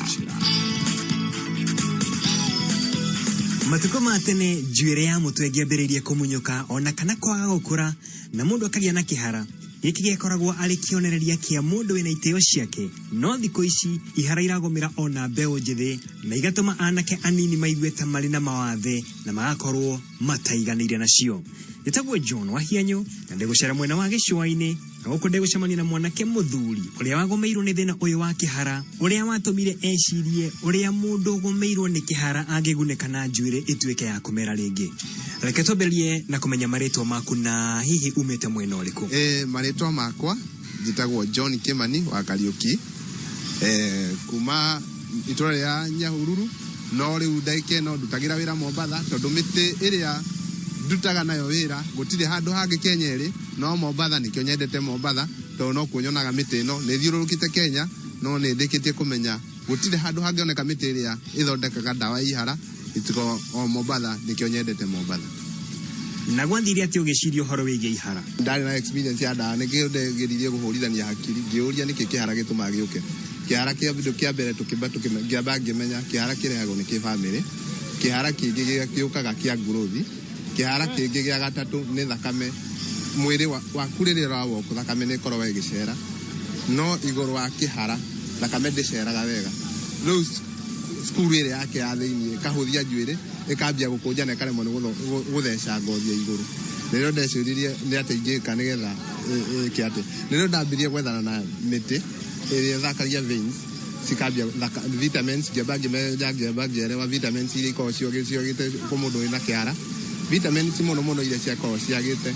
Matuko ma tene njuĩrĩ ya mũtwe ĩngĩambĩrĩirie kũmunyũka ona kana kwaga gũkũra na mũndũ akagĩa na kĩhara. Gĩkĩ gĩakoragwo arĩ kĩonereria kĩa mũndũ wĩna itĩo ciake, no thikũ ici ihara iragũmĩra ona mbeũ njĩthĩ na igatũma anake anini maigue ta marĩ na mawathe na magakorwo mataiganĩire nacio. Gĩtagwo John Wahianyo na ndĩgũcera mwena wa gĩcũa-inĩ na gũkũ ndĩgũcemania na mwanake mũthuri ũrĩa wagũmĩirwo nĩ thĩna ũyũ wa kĩhara, ũrĩa watũmire ecirie ũrĩa mũndũ ũgũmĩirwo nĩ kĩhara angĩgunĩka na njuĩrĩ ĩtuĩke ya kũmera rĩngĩ. Reke twambĩrĩrie na kũmenya marĩtwa maku na hihi umĩte mwena ũrĩkũ. Marĩtwa makwa njĩtagwo John Kimani wa Kariũki, kuma itũra rĩa Nyahururu no riu ndaike no ndutagira wira Mombatha tondu miti iria ndutaga nayo wira gutire handu hangi Kenya iri no Mombatha nikyo nyendete Mombatha tondu no kunyonaga miti ino ni thiururukite Kenya no ni ndikitie kumenya gutire handu hangi oneka miti iria ithondekaga dawa ihara itiko o Mombatha nikyo nyendete Mombatha. Na gwathiria ati ugiciria horo wigie ihara ndari na experience ya dawa nikio ndegiririe guhurithania hakiri ngiuria niki kihara gituma giuke kihara kia bindu kia mbere tukiamba ngimenya kihara kirehagwo ni family kihara kingi giukaga kia growth kihara kingi gia gatatu ni thakame mwiri wa kuririra wa ku thakame ni korwa igicera no iguru wa kihara thakame ndiceraga wega riu skuru ire yake ya thiini kahuthia njuire ikambia gukunja na karemo ni gutheca ngothi ya iguru rero ndeciririe ni ateingika nigetha kiate rero ndambirie gwethana na miti ire thakaria veins sikambia vitamins ngiambagimerewa vitamins iria ikoragwo ciogite ku mundu wina kiara vitamins muno iria ciakorwo ciagite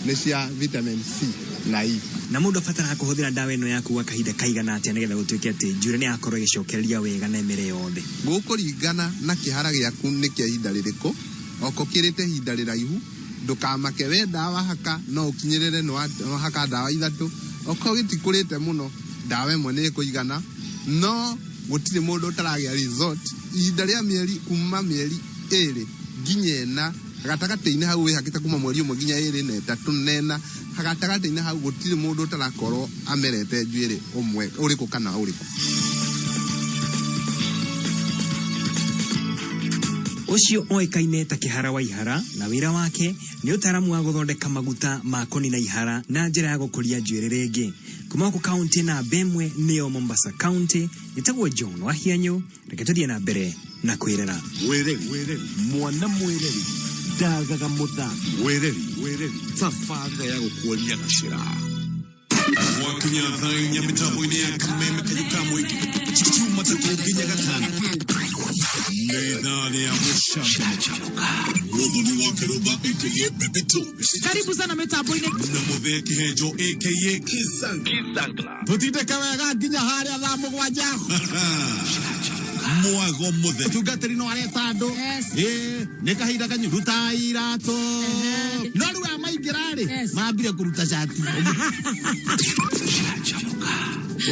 ni cia vitamin C na E. Na mundu abatara kuhuthira dawa ino yaku gwa kahinda kaigana atia nigetha gutuike ati njure ni akorwo igicokereria wega na emere yothe gukuringana na kihara giaku ni kia ihinda ririku oko kirite ihinda riraihu ndukamake we dawa haka no ukinyirire no haka dawa ithatu oko gitikurite muno dawa imwe ni kuigana no gutire mundu utaragia result ihinda ria mieri kuma mieri 2 nginya na gatagati-ini hau wihakite kuma mweri umwe nginya 2 na 3 nena gatagati-ini hau gutire mundu utarakorwo amerete njuire umwe uriku kana uriku. Ucio oikaine ta kihara wa ihara na wira wake ni utaramu wa guthondeka maguta ma kunina ihara na njira ya gukuria njuire ringi kuma ku county na Bemwe niyo Mombasa county itagwo John Wahianyo reketudia na mbere na kwirera wereri mwana mwereri ndagaga mutha wereri safari ya gukuria gacira wakinya thainya mitambo-ini ya kameme kayuka mwiki chuma takuginya gatano Medani ya Mushamuka Wudhuni wa Keruba aka Baby Tops. Karibu sana mitambo-ini na Muthe Kihenjo aka Kisangla tutite kawega nginya haria thaa mugwanja mwago Muthe tungatiri no areta andu ni kahinda kanyiruta irato no riu amaingira ri mambire kuruta shati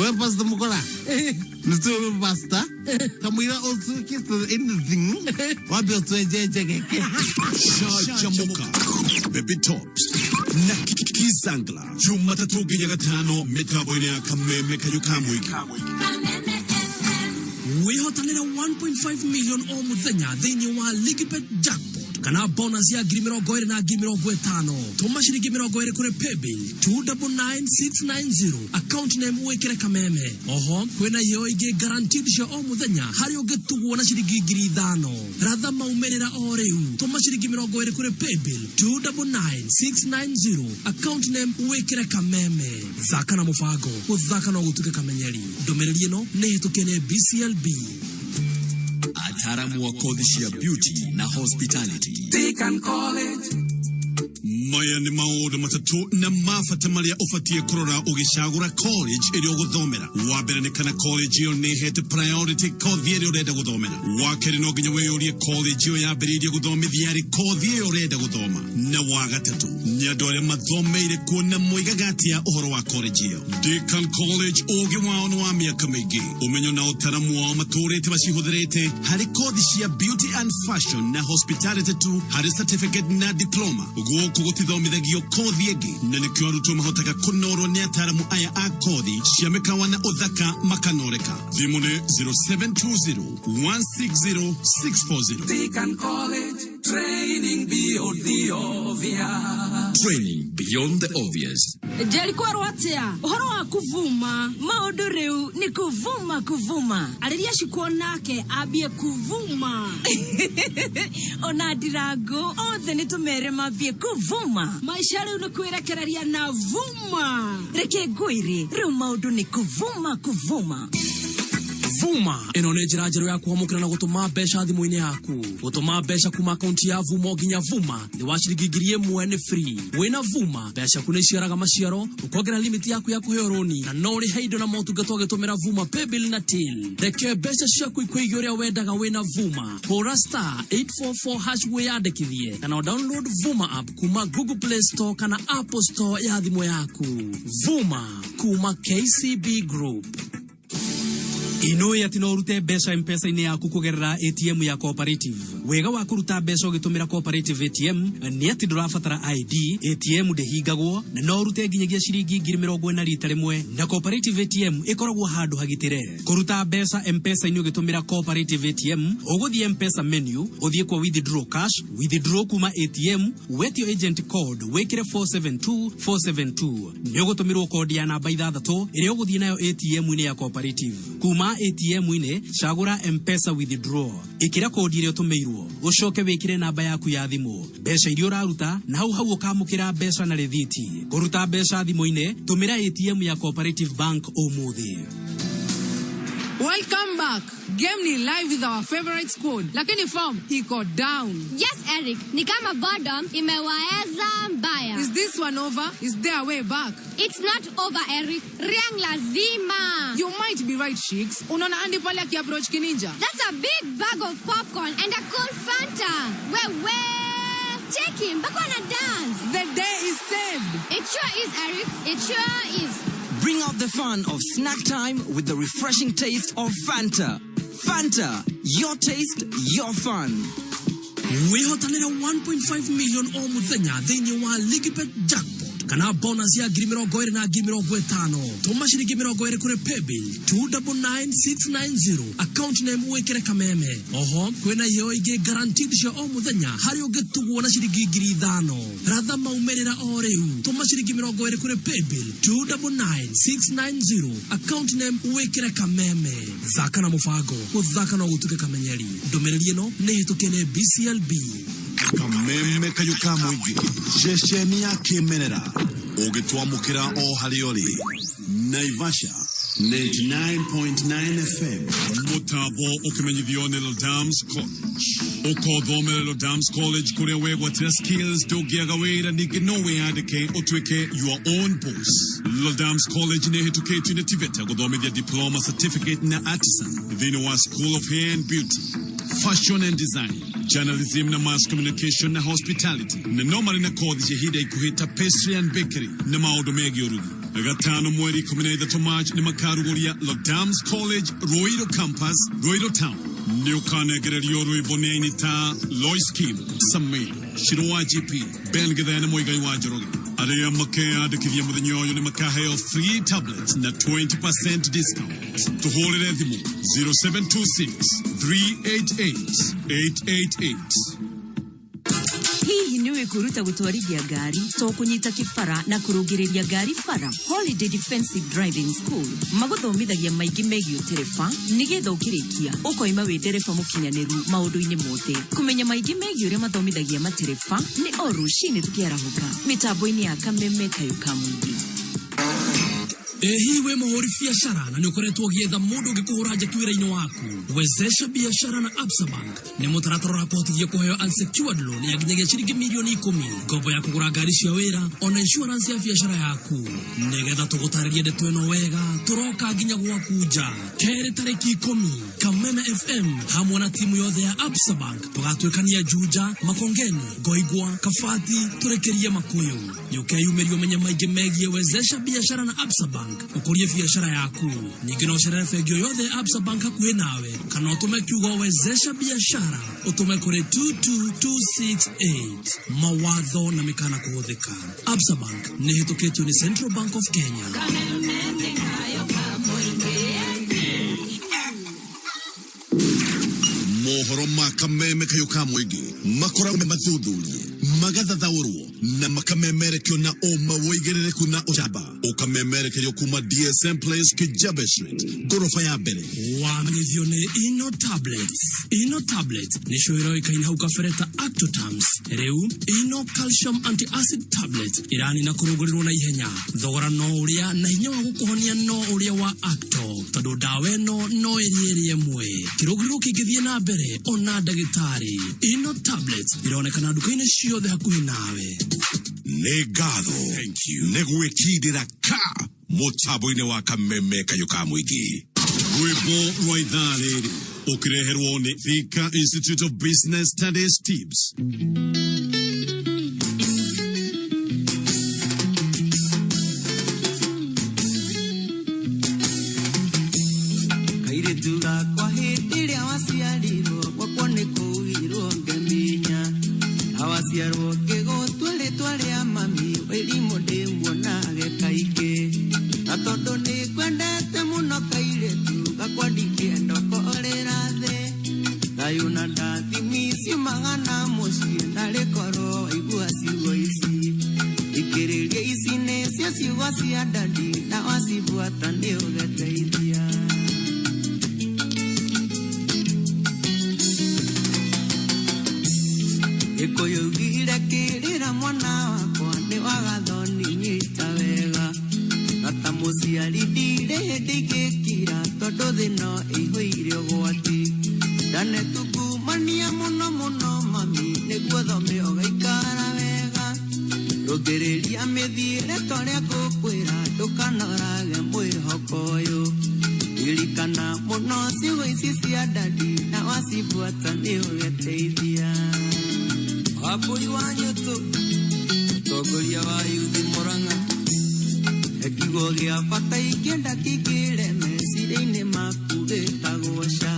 we pastor mukora nito pastor kamwira osuki to anything wabe otwenjeje keke Shamuka Baby Tops na Kisangla Jumatatu ginya gatano mitambo-ini ya kameme kayuka mwiki wihotanira 1.5 million o muthenya thiini wa Ligibet jackpot kana bonus ya ngiri 20 na ngiri 50 tuma ciringi 20 kuri paybill 299690 account name wekere kameme oho kwena yo ige guaranteed cia o muthenya hari ugitugwo na ciringi ngiri 5 ratha maumerera o riu tuma ciringi 20 kuri paybill 299690 account name wekere kameme thaka na mufango guthaka no gutuke kamenyeri ndomereri no netukene BCLB ataramu wa kothi cia beauty na hospitality Deakin College maya ni maundu matatu na mafata maria ufatie kurora ugicagura college iri uguthomera wambere ni kana college iyo ni hete priority kothi iri urenda guthomera wakeri no nginya wiyurie college iyo yambiririe guthomithia ri kothi iyo urenda guthoma na wagatatu ni andu aria mathomeire kuona muigaga atia uhoro wa college iyo Deakin College ugi wao ni wa miaka mingi umenyo na utaramu wao maturite bacihũthĩrĩte hari kothi cia beauty and fashion na hospitality tu hari certificate na diploma guku gutithomithagio kothi ĩngĩ na nĩkĩo arutwo mahotaga kũnorwo nĩ ataramu aya a kothi cia mĩkawa na ũthaka makanoreka thimũ nĩ 0720160640 Deakin College training beyond the obvious training beyond the obvious Jelikuwa rwatia uhoro wa kuvuma maundu riu ni kuvuma ariria cikuo nake ambie kuvuma ona ndirangu othe ni tumere mambie kuvuma maisha riu ni kwirekereria na vuma reke ngwire riu maundu ni kuvuma Vuma ino nĩ njĩra njerũ ya kwamũkĩra na gũtũma mbeca thimũ-inĩ yaku. Gũtũma mbeca kuma akaunti ya Vuma nginya Vuma thĩ wa ciringi 1,000 nĩ free. Wĩna Vuma mbeca ku nĩ ciaraga maciaro, ũkongerera limit yaku ya kũheo roni na no ũrĩhe indo na motungata ũgĩtũmĩra Vuma paybill na till. Reke mbeca ciaku ikũige ũrĩa wendaga wĩna Vuma. Hũra *844# wĩyandĩkithie kana download Vuma app kuma Google Play Store kana Apple Store ya thimũ yaku. Vuma kuma KCB Group. Ino ati no urute mbeca M-Pesa-inĩ yaku kugerera ATM ya Cooperative. Wega wa kuruta mbeca ũgĩtũmĩra Cooperative ATM nĩ ati ndũrabatara ID. ATM ndĩhingagwo na no urute nginyagia ciringi 20,000 rita rĩmwe, na Cooperative ATM ĩkoragwo handũ hagitĩre. Kuruta mbeca M-Pesa-inĩ ũgĩtũmĩra Cooperative ATM, ũgũthiĩ M-Pesa menu, ũthiĩ kwa withdraw cash, withdraw kuma ATM, wetio agent code, wĩkĩre 472472. Nĩ ũgũtũmĩrwo kodi ya namba 6 ĩrĩa ũgũthiĩ nayo ATM-inĩ ya Cooperative. Kuma ATM-inĩ cagũra M-Pesa withdraw, ĩkĩra kodi ĩrĩa ũtũmĩirwo, ũcoke wĩkĩre namba yaku ya thimũ, mbeca iria ũraruta, na hau ũkamũkĩra mbeca na rĩthiti. Kũruta mbeca thimũ-inĩ, tũmĩra ATM ya Cooperative Bank ũmũthĩ. Welcome back. Game ni live with our favorite squad, lakini form iko down. Yes, Eric. Ni kama bottom imewaeza mbaya. Is this one over? Is there a way back? It's not over, Eric. Riang lazima. You might be right, Sheiks. Unaona Andy pale aki-approach kininja? That's a big bag of popcorn and a cool Fanta. Wewe. Check him. Bako na dance. The day is saved. It sure is, Eric. It sure is. Bring out the fun of snack time with the refreshing taste of Fanta. Fanta, your taste, your fun. Wehotanira 1.5 million o muthenya thĩinĩ wa Ligipet Jackpot kana bonus ya 20,000 na 50,000. Tuma ciringi 20 kuri paybill 299690, account name wekere kameme. Oho kwena yo ige guaranteed cia o muthenya hari ũngĩtugwo na ciringi 5,000. Ratha maumerera o rĩu. Tuma ciringi 20 kuri paybill 299690, account name wekere kameme. Zaka na mũbango ũthaka no gũtuĩke kamenyeri. Ndũmĩrĩri ĩno nĩ hĩtũkie nĩ BCLB. Kameme kayuka mwigi ceceni ya kĩmerera ũgĩtwamũkĩra o harĩa ũrĩ. Naivasha 99.9 FM. Mutabo ukimenyithio nĩ Lodams College. Ũkothomera Lodams College kũrĩa wegwatĩra skills ndũngĩaga wĩra ningĩ no wĩyandĩke ũtuĩke your own boss. Lodams College nĩ hĩtũkĩtio nĩ TVETA gũthomithia diploma, certificate na artisan thĩinĩ wa School of Hair and Beauty, Fashion and Design, Journalism na Mass Communication na Hospitality, na nomari na kothi cia hida ikuhita Pastry and Bakery na maũndũ megiĩ ũrugi. Gatano mweri 13 March nĩ makarugũria Lodams College Roiro Campus, Roiro Town. Nĩ ũkanegererio rwĩmbo-inĩ ta Lois Kim, Samedo, Shiro wa GP, Ben Githe na Muigai wa Njoroge. Arĩa makeyandĩkithia mũthenya ũyũ nĩ makaheo free tablets na 20% discount. Tũhũrĩre thimũ 0726 388 888. Hihi niwe kuruta gutwarithia ngari to kunyita kibara na kurungĩrĩria ngari bara? Holiday Defensive Driving School magũthomithagia maingĩ megiĩ ũtereba nĩgetha ũkĩrĩkia ũkoima wĩ ndereba mũkinyanĩru maũndũ-inĩ mothe. Kũmenya maingĩ megiĩ ũrĩa mathomithagia matereba nĩ o rũcinĩ tũkĩarahũka mĩtambo-inĩ ya Kameme Kayuka Mwigi. Hii we mũhũri biacara na nĩ ũkoretwo ũgĩetha mũndũ ũngĩkũhũra njeki wĩra-inĩ waku. Wezesha biashara na Absa Bank nĩ mũtaratara ũrakũhotithia kũheo unsecured loan ya nginyagia ciringi milioni 10, ngombo ya kũgũra ngari cia wĩra, ona insurance ya biacara yaku. Nĩgetha tũgũtarĩrie ndeto ĩno wega, tũroka nginya gwaku nja kerĩ tarĩki 10. Kameme FM hamwe na timu yothe ya Absa Bank tũgatuĩkania Juja, Makongeni, Ngoigwa, Kabati, tũrekerie Makuyu. Nĩũkeyumĩria ũmenye maingĩ megiĩ Wezesha biashara na Absa Bank ũkũrie biashara yaku. Ningĩ no ũcerere bengi yothe Absa Bank hakuhĩ nawe kana ũtũme kiugo Wezesha biashara ũtũme kũrĩ 22268. Mawatho na mĩkana kũhũthĩka. Absa Bank nĩ hĩtũkĩtio nĩ Central Bank of Kenya. Mohoro ma Kameme Kayuka Mwigi makoragwo mathuthurie magathathaũrwo na makamemerekio na ũma wũigĩrĩrĩku na ũcamba ũkamemerekerio kuma DSM Place Kijabe Street ngorofa ya mbere wamenyithio nĩ Ino Tablets nĩcio ĩroĩkaine hau kabere ta Actotams. Rĩu Ino Calcium Anti-Acid Tablet iranina kũrũngũrĩrwo na ihenya. Thogora no ũrĩa na hinya wa gũkũhonia no ũrĩa wa Acto, tondũ ndawa ĩno no ĩrĩerie mwe. Kĩrũngũrĩrwo kĩngĩthiĩ na mbere ona ndagĩtarĩ. Ino Tablets ironekana nduka-inĩ ciothe hakuhĩ nawe. nĩ ngatho nĩ gwĩkindĩra ka mũtambo-inĩ wa kameme kayũ ka mũingĩ. Rwĩmbo rwa ithaa rĩrĩ ũkĩreherwo nĩ Thika Institute of Business Studies TIBS. Kairĩtu gakwa hĩndĩ ĩrĩa waciarirwo gwakwa nĩ kũugirwo ngĩmenya awaciarwo ngĩgũtua rĩtwa rĩa mami wĩrimũ ndĩmuonage kaingĩ na tondũ nĩ kwendete mũno kairĩtu gakwa ndingĩenda kũrĩra thĩ thayũ na ndathimi ciumaga na mũciĩ na rĩkorwo waigua ciugo ici ikĩrĩria ici nĩcio ciugo cia ndandi na wacibuata nĩ ũgeteithia. Ikoyugire kirira mwana wakwa ni wagathoni nyita wega gata muciari ndire ndigikira tondu thino ihuire gwati ndane tukumania muno mami niguo thome ugaikara wega rugiriria mithiire toria ngukwira ndukanorage mwihoko uyu ririkana muno ciugo ici cia ndandi na wacibuata ni ugeteithia. Wapuri wa Nyũtũ mũtongoria wa yuthi Mũrang'a ekiugo gĩa bata ingĩenda kĩingĩre meciria-inĩ maku gĩtagwoca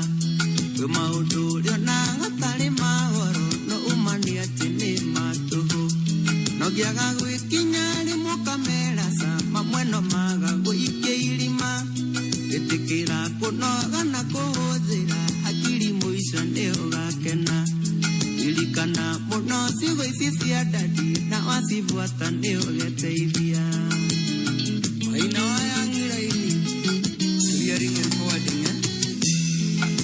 kwĩ maũndũ ũrĩa ona gatarĩ magoro no umani atĩ nĩ matũhũ no ngĩaga gwĩkinya rĩmwe ũkameraca mamwe no maga gũikia irima ĩtĩkĩra kũnoga na kũhũthĩra hakiri mũico nĩ ũgakena ririkana mũno ciugo ici cia ndandi na wacibuata nĩ ũgeteithia. Maina wayang'ĩra-inĩ hearing recording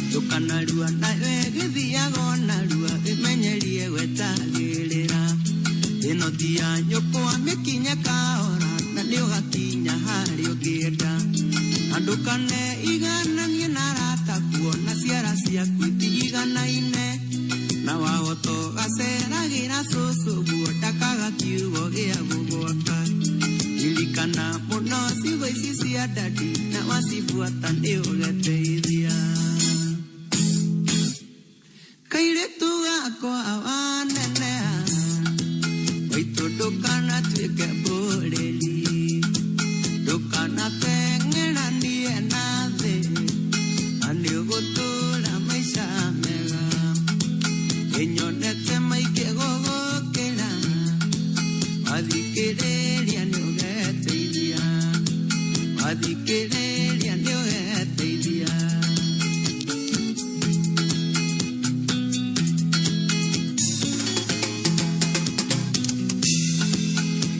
ndũkanarua nawe gĩthiaga onarua ĩmenyerie gwetagĩrĩra ĩno ti ya nyũkwa mĩkinye kahora na nĩ ũgakinya harĩa ũngĩenda na ndũkaneigananie na arata kuona ciara ciaku itiganaine na wahoto gaceragĩra cũcũ guo ndakaga kiugo gĩa gũgwaka ririkana mũno ciugo ici cia ndandi na wacibuata nĩ ũgeteithia. Kairĩtu gakwa waneneha waitũ ndũkanatuĩke mbũrĩri ndũkanateng'eranie na thĩ na nĩ ũgũtũũra maica mega enyonete maingĩ gũgũkĩra wathikĩrĩria nĩ ũgeteithia wathikĩrĩria nĩ ũgeteithia.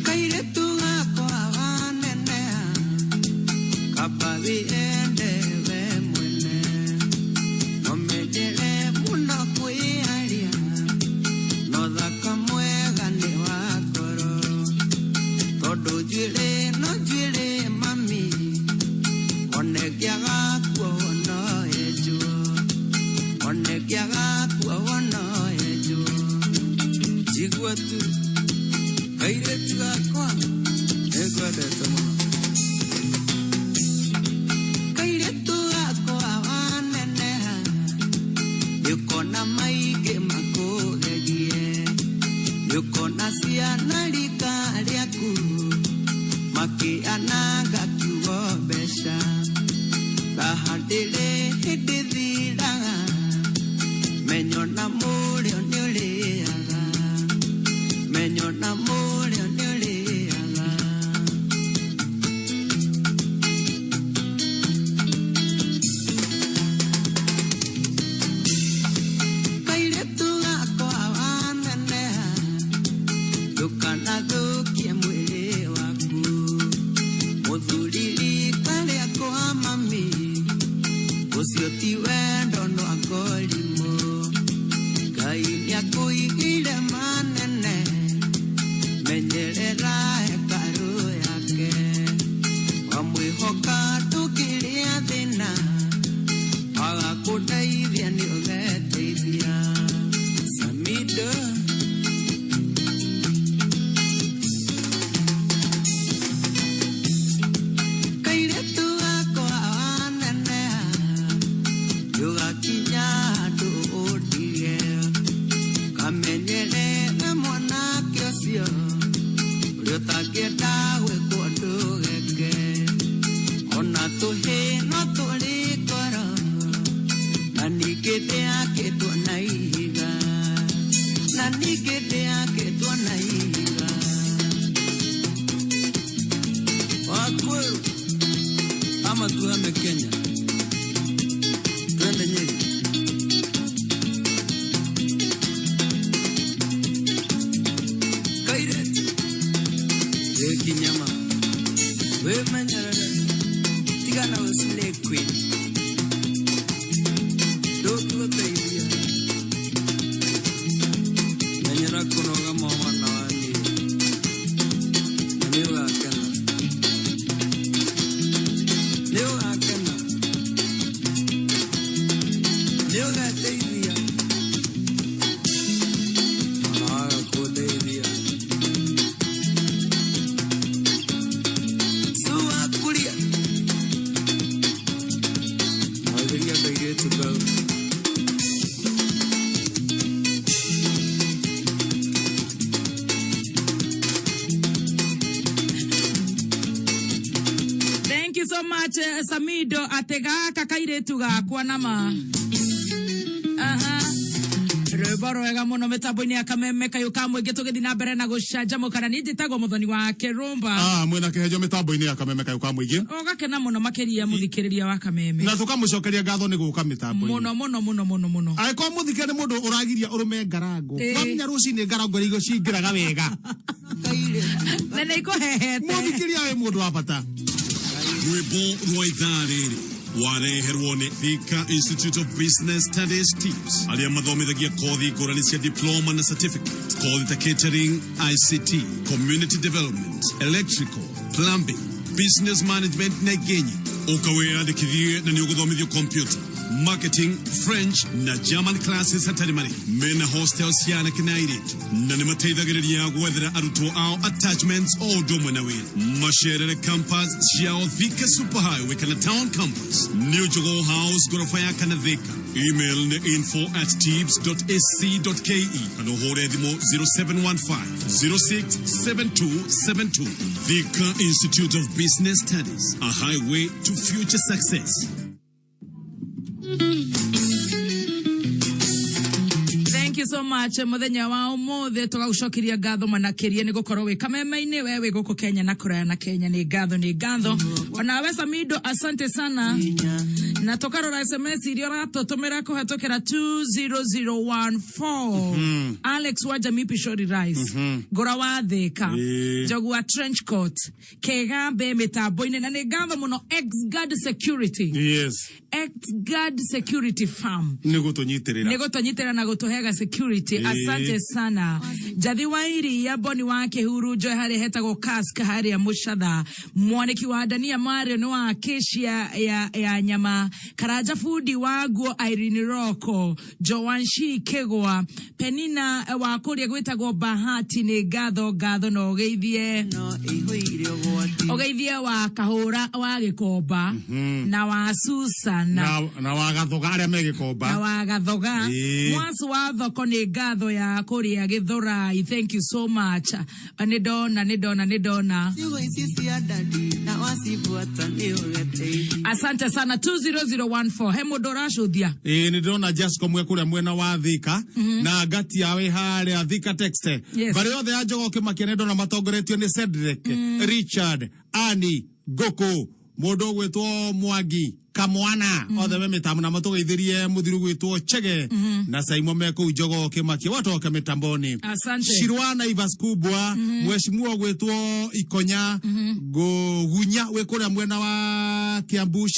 Kairĩtu gakwa waneneha kaba wĩende we mwene no mendere mũno kwĩaria no thaka mwega nĩ wa ngoro tondũ njuĩrĩ no njuĩrĩ mami one ngĩaga kuo no enjwo one ngĩaga kuo no enjwo njigua tu kairĩtu gakwa nĩngwendete mũno. Kairĩtu gakwa waneneha nĩũkona maingĩ makũgegie nĩũkona ciana rika rĩaku makĩananga kiugo mbeca raha ndĩrĩ hĩndĩ thiraga menyo na mũrĩo nĩ ũrĩaga menyo na mũrĩo nĩ ũrĩaga. gede yake twanaiga na ni gede yake twanaiga wakweru ama tuhame Kenya twende Nyeri Kairet Kinyama we manyarara tigana usile queen dogo taidia manyara kono ga mama na wani leo akana leo ga taidia ko taidia to go. Thank you so much, Samido Atega Kakairetu gakwa nama. Rwĩmbo rwega mũno mĩtambo-inĩ ya Kameme Kayũka Mũingĩ tũgĩthiĩ na mbere na gũcanjamũkana nĩ njĩtagwo Mũthoni wa Kĩrũmba. Mwĩna kĩhejo mĩtambo-inĩ ya Kameme Kayũka Mũingĩ. Ũgakena mũno makĩria mũthikĩrĩria wa Kameme. Na tũkamũcokeria ngatho nĩ gũka mĩtambo-inĩ. Mũno. Angĩkorwo mũthikĩrĩria nĩ mũndũ ũragiria ũrũme ngarango. Wamenya rũcinĩ ngarango iria cingĩraga wega. Na nĩ ikũhehete. Mũthikĩrĩria wĩ mũndũ wa bata. Rwĩmbo rwa ithaa rĩrĩ wareherwo nĩ Thika Institute of Business Studies TIPS arĩa mathomithagia kothi ngũrani cia diploma na certificate, kothi ta catering, ICT, community development, electrical, plumbing, business management na ingĩ. Ũkawĩyandĩkithie na nĩ ũgũthomithio computer, marketing, French na German classes hatarĩ marĩhi. Mena hostels cia anake na airĩtu na nĩ mateithagĩrĩria gwethera arutwo ao attachments o ũndũ ũmwe na wĩra. Macerere campus ciao Thika Superhighway kana Town Campus, New Jogoo House gorofa ya kana Thika. Email nĩ info@tips.ac.ke kana ũhũre thimũ 0715 067272. Thika Institute of Business Studies, a highway to future success. Thank you so much. Muthenya wa ũmũthĩ tũgagũcokeria ngatho manakĩria nĩ gũkorwo wĩ Kameme-inĩ wewe gũkũ Kenya na kũraya na Kenya nĩ ngatho. Onawe Samido asante sana. Na tũkarora SMS iria ũratũtũmĩra kũhetũkĩra 20014. Alex wa Jamii Pishori Rice. Gora wa Thika. Jogu wa Trench Coat. Kegambe mĩtambo-inĩ na nĩ ngatho mũno X-Guard Security. Yes. X-Guard Security Farm. Nĩ gũtũnyitĩrĩra na gũtũhega security. Asante sana. Jathi wa iria Boni wa Kĩhuru Joy harĩa hetagwo Kask harĩa Mũcatha. Mwaniki wa Dania Mario nĩ wa Acacia ya nyama. Karaja Fudi wa Guo Irene Roko. Joanshi Kegwa. Penina wa kũrĩa gwĩtagwo Bahati nĩ ngatho na ũgeithie wa Kahũra wa Gĩkomba na wa Susan na wa Gathoga arĩa me Gĩkomba na wa Gathoga. Mwasu wa thoko nĩ ngatho ya kũrĩa Gĩthũrai. Thank you so much. Nĩ ndona asante sana. 20014 he mũndũ ũracũthia. Nĩ ndona Jasco mwe kũrĩa mwena wa Thika na ngati yawe harĩa Thika Textile. Barĩ othe ya Njogoo Kĩmakia nĩ ndona matongoretio nĩ Cedric, Richard, Ani, Goko, mũndũ gwĩtwo Mwangi, Kamwana, othe me mĩtambo na matũgeithĩrie mũthiru gwĩtwo Chege na Saimo me kũu Njogoo Kĩmakia watoke mĩtamboni. Shirwana Ivas Kubwa, mheshimiwa gwĩtwo Ikonya, Gunya wĩ kũrĩa mwena wa Kiambu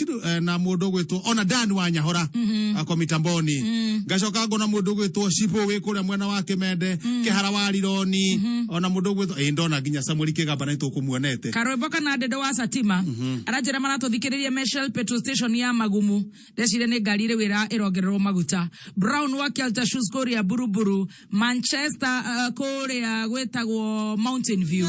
na mũndũ gwĩtwo ona Dan wa Nyahora ako mĩtamboni. Ngacoka ngona mũndũ gwĩtwo Shipo wĩ kũrĩa mwena wa Kĩmende, Kĩhara wa Rironi, ona mũndũ gwĩtwo ndona nginya Samuel Kĩgamba na tũkũmuonete. Karwĩmbo kana Dedo wa Satima aranjĩra maratũthikĩrĩria Meshel Petrol Station ya Magumu. Ndecire nĩ ngari ĩrĩ wĩra ĩrongererwo maguta. Brown wa Kelta Shoes kũrĩa Buruburu. Manchester kũrĩa gwĩtagwo Mountain View.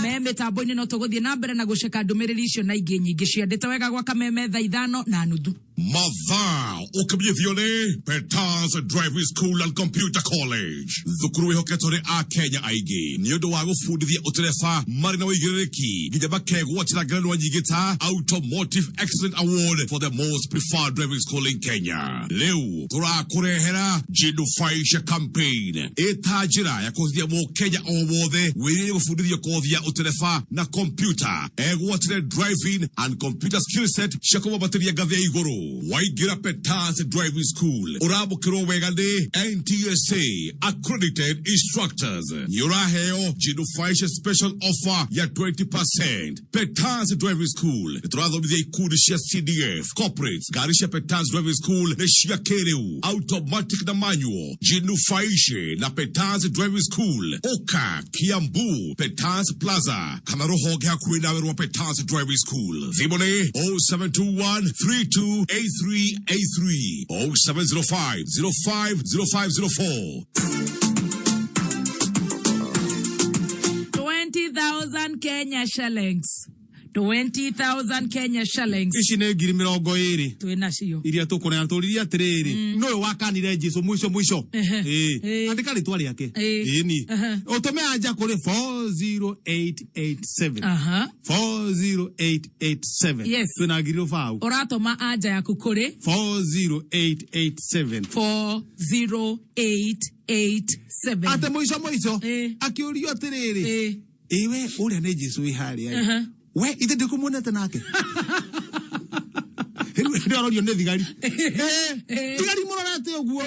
Me mĩtambo-inĩ no tũgũthiĩ na mbere na gũceka ndũmĩrĩri icio na ingĩ nyingĩ ciandĩte wega gwa Kameme thaa 5:30. Mathaa ukimyithione Peters Driving School and Computer College. Thukuru ihoketore a Kenya aigi ni undu wa gufundithia utereba mari na wigiriki nginya bakegwatira ngerenwa nyingi ta Automotive Excellence Award for the most preferred driving school in Kenya. Leo turakurehera jinufaisha campaign eta njira ya kuthia mu Kenya o wothe wiri gufundithia kuthia utereba na computer egwatire driving and computer skill set shakoma bateria ngathi ya iguru. Waigira Peters Driving School urabukiro wega ni NTSA accredited instructors. Nyuraheo jinufaisha special offer ya 20%. Peters Driving School turadhomithia ikundi cia CDF corporates garisha Peters Driving School na cia kereu automatic na manual. Jinufaishe na Peters Driving School Oka Kiambu Peters Plaza kana rohoge hakuhi nawe rwa Peters Driving School. Thimone 0721 328383 0705 050504. 20,000 Kenya shillings. 20,000 Kenya shillings. Ici nĩ ngiri 20 twina cio iria tukuna turiria atiriri no wakanire Jesu mwisho andika ritwa riake ni utume anja kuri 40887 40887 yes twina ngiri ufau uratuma anja yaku kuri 40887 40887 ate mwisho akiurio atiriri iwe uria ni Jesu ihari we ithe ndikumuonete nake ndio arorio nĩ thigari thigari mũrorete ũguo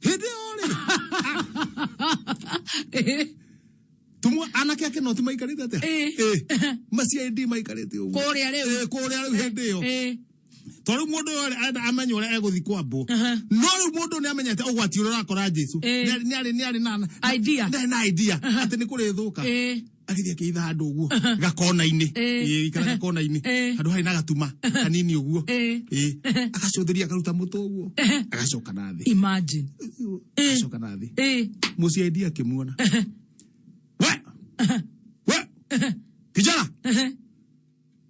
hĩndĩ ore tumwa anake ake no timaikarĩte atĩa maciaidi maikarĩte ũguo kũrĩa rĩu hĩndĩ ĩyo tondũ mũndũ amenya ũrĩa egũthikwo mbo no rĩu mũndũ nĩ amenyete ũgwati ũrĩa ũrakora Jesu nĩ arĩ na idea atĩ nĩ kũrĩthũka agithia kiitha handu uguo gakona-ini ikara gakona-ini handu hari na gatuma kanini uguo agacũthĩria akaruta mũtũ uguo agacoka nathi imagine agacoka nathi mũciaidi akĩmuona we kijana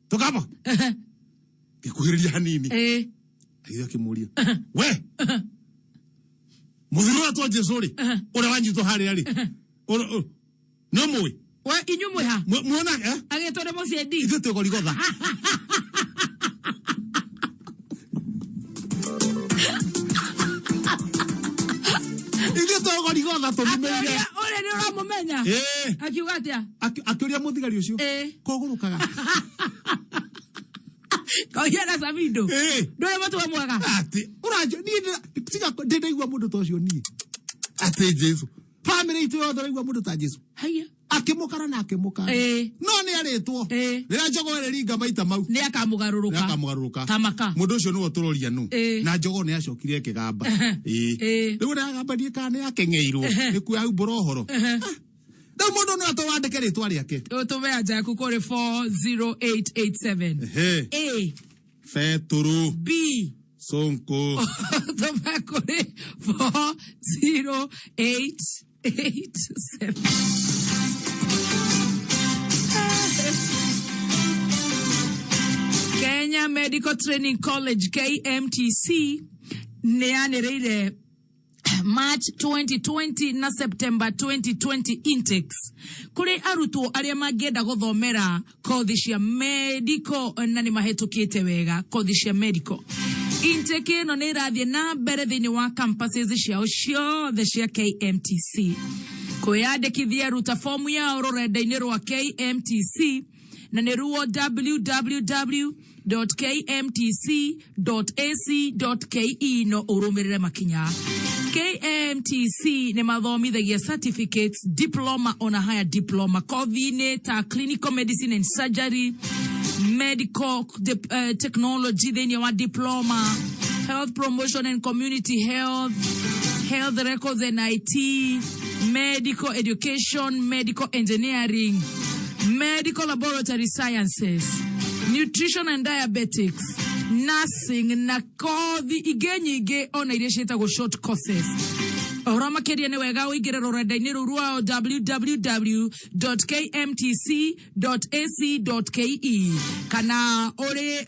tukapa gĩkuhĩrĩria hanini agithia akĩmũria we mũthuri ũrĩa twa Jesu rĩ ũrĩa wanyitwo harĩa rĩ no mũĩ we inyumwe ha muona agetore mũciaidi ithuĩ twĩ Gorigotha ithuĩ twĩ Gorigotha tũmũmeire ũrĩa nĩ ũramũmenya akiuga atĩa akĩũria mũthigari ũcio kũgũrũkaga koyera sabindo ndũrĩ mũtugo mwega atĩ ũranjũ ndĩraigua mũndũ ta ũcio niĩ atĩ Jesu family itũ yothe ĩraigua mũndũ ta Jesu haya akimukara na akimukara no ni aritwo rira njogo ringa maita mau ni akamugaruruka tamaka mundu ucio niwe turoria nu na njogo ni acokire kigamba riu ni agamba die kana yakeng'eirwo ni ku au borohoro ndio mundu no atwandike ritwa riake utume anja yaku kuri 40887 A Feturu B Sonko utume kuri 40887 Kenya Medical Training College KMTC neanereire March 2020 na September 2020 intakes kuri arutwo aria mangenda guthomera kothi cia medical na ni mahetukite wega kothi cia medical. Intake no ne irathie na mbere thini wa campuses ciao ciothe cia KMTC. Kwiyandikithia ruta fomu ya rurenda-ini rwa KMTC na ni ruo www.kmtc.ac.ke no urumirire makinya. KMTC ni mathomithagia certificates, diploma on a higher diploma, coordinator, clinical medicine and surgery, medical technology, then your diploma, health promotion and community health, health records and IT, medical education, medical engineering, medical laboratory sciences, nutrition and diabetics, nursing na kothi igenyige ona iria cietagwo short courses. Orama keria ni wega uigire rurenda-ini rwa www.kmtc.ac.ke kana uri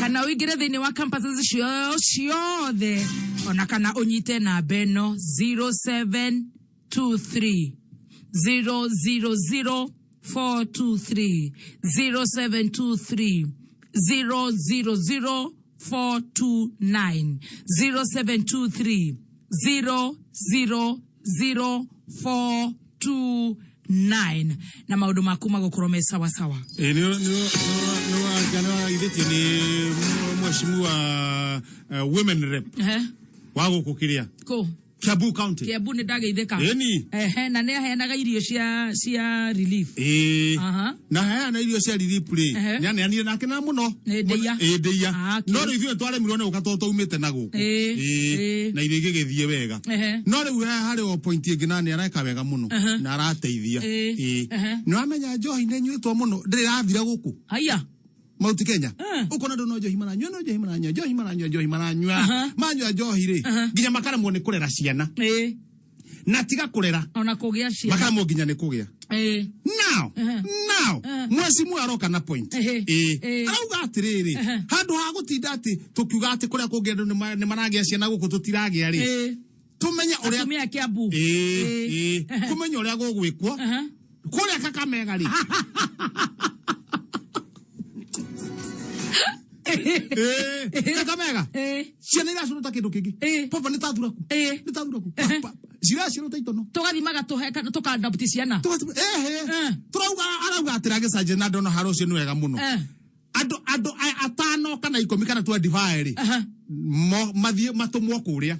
kana uingire thiini wa campuses ciothe ona kana unyite namba eno 0723 000 423 0723 000 429 0723 000 429 na maundu maku magukorwo sawa sawa. Ni idhiti ni mheshimiwa women rep wago kukiria ko Kiambu County. Kiambu ni ndageithika. Eni. Na ne aheanaga irio cia relief. Na aheana irio cia relief ri. Nĩ nake na muno. Ndeia. No rĩu ithuĩ twaremirwo nĩ gũka twaumĩte na gũkũ. Na irio igĩgĩthiĩ wega. No rĩu harĩ o point ĩngĩ na nĩ areka wega mũno na arateithia. Nĩ wamenya njohi nĩ nyuĩtwo mũno ndĩrathira gũkũ. Haya. Mauti Kenya. Ukona ndo no njohi maranywa manywa njohi ri nginya makaremwo ni kurera ciana na tiga kurera ona kugia ciana makaremwo nginya ni kugia now mwesimu aroka na point arauga atiriri handu ha gutinda ati tukiuga ati kuria kungendu ni maragia ciana guku tutiragia ri tumenya uria atumia Kiambu kumenya uria gugwikwo kuria Kakamega ri Kakamega ciana iracuruta kindu kingi papa ni tathuraku ciracirota itono tugathimaga tukadapti ciana turauga arauga atira gicaje na ndono haro cio ni wega muno andu atano kana 10 kana 25 ri mathie matumwo kuria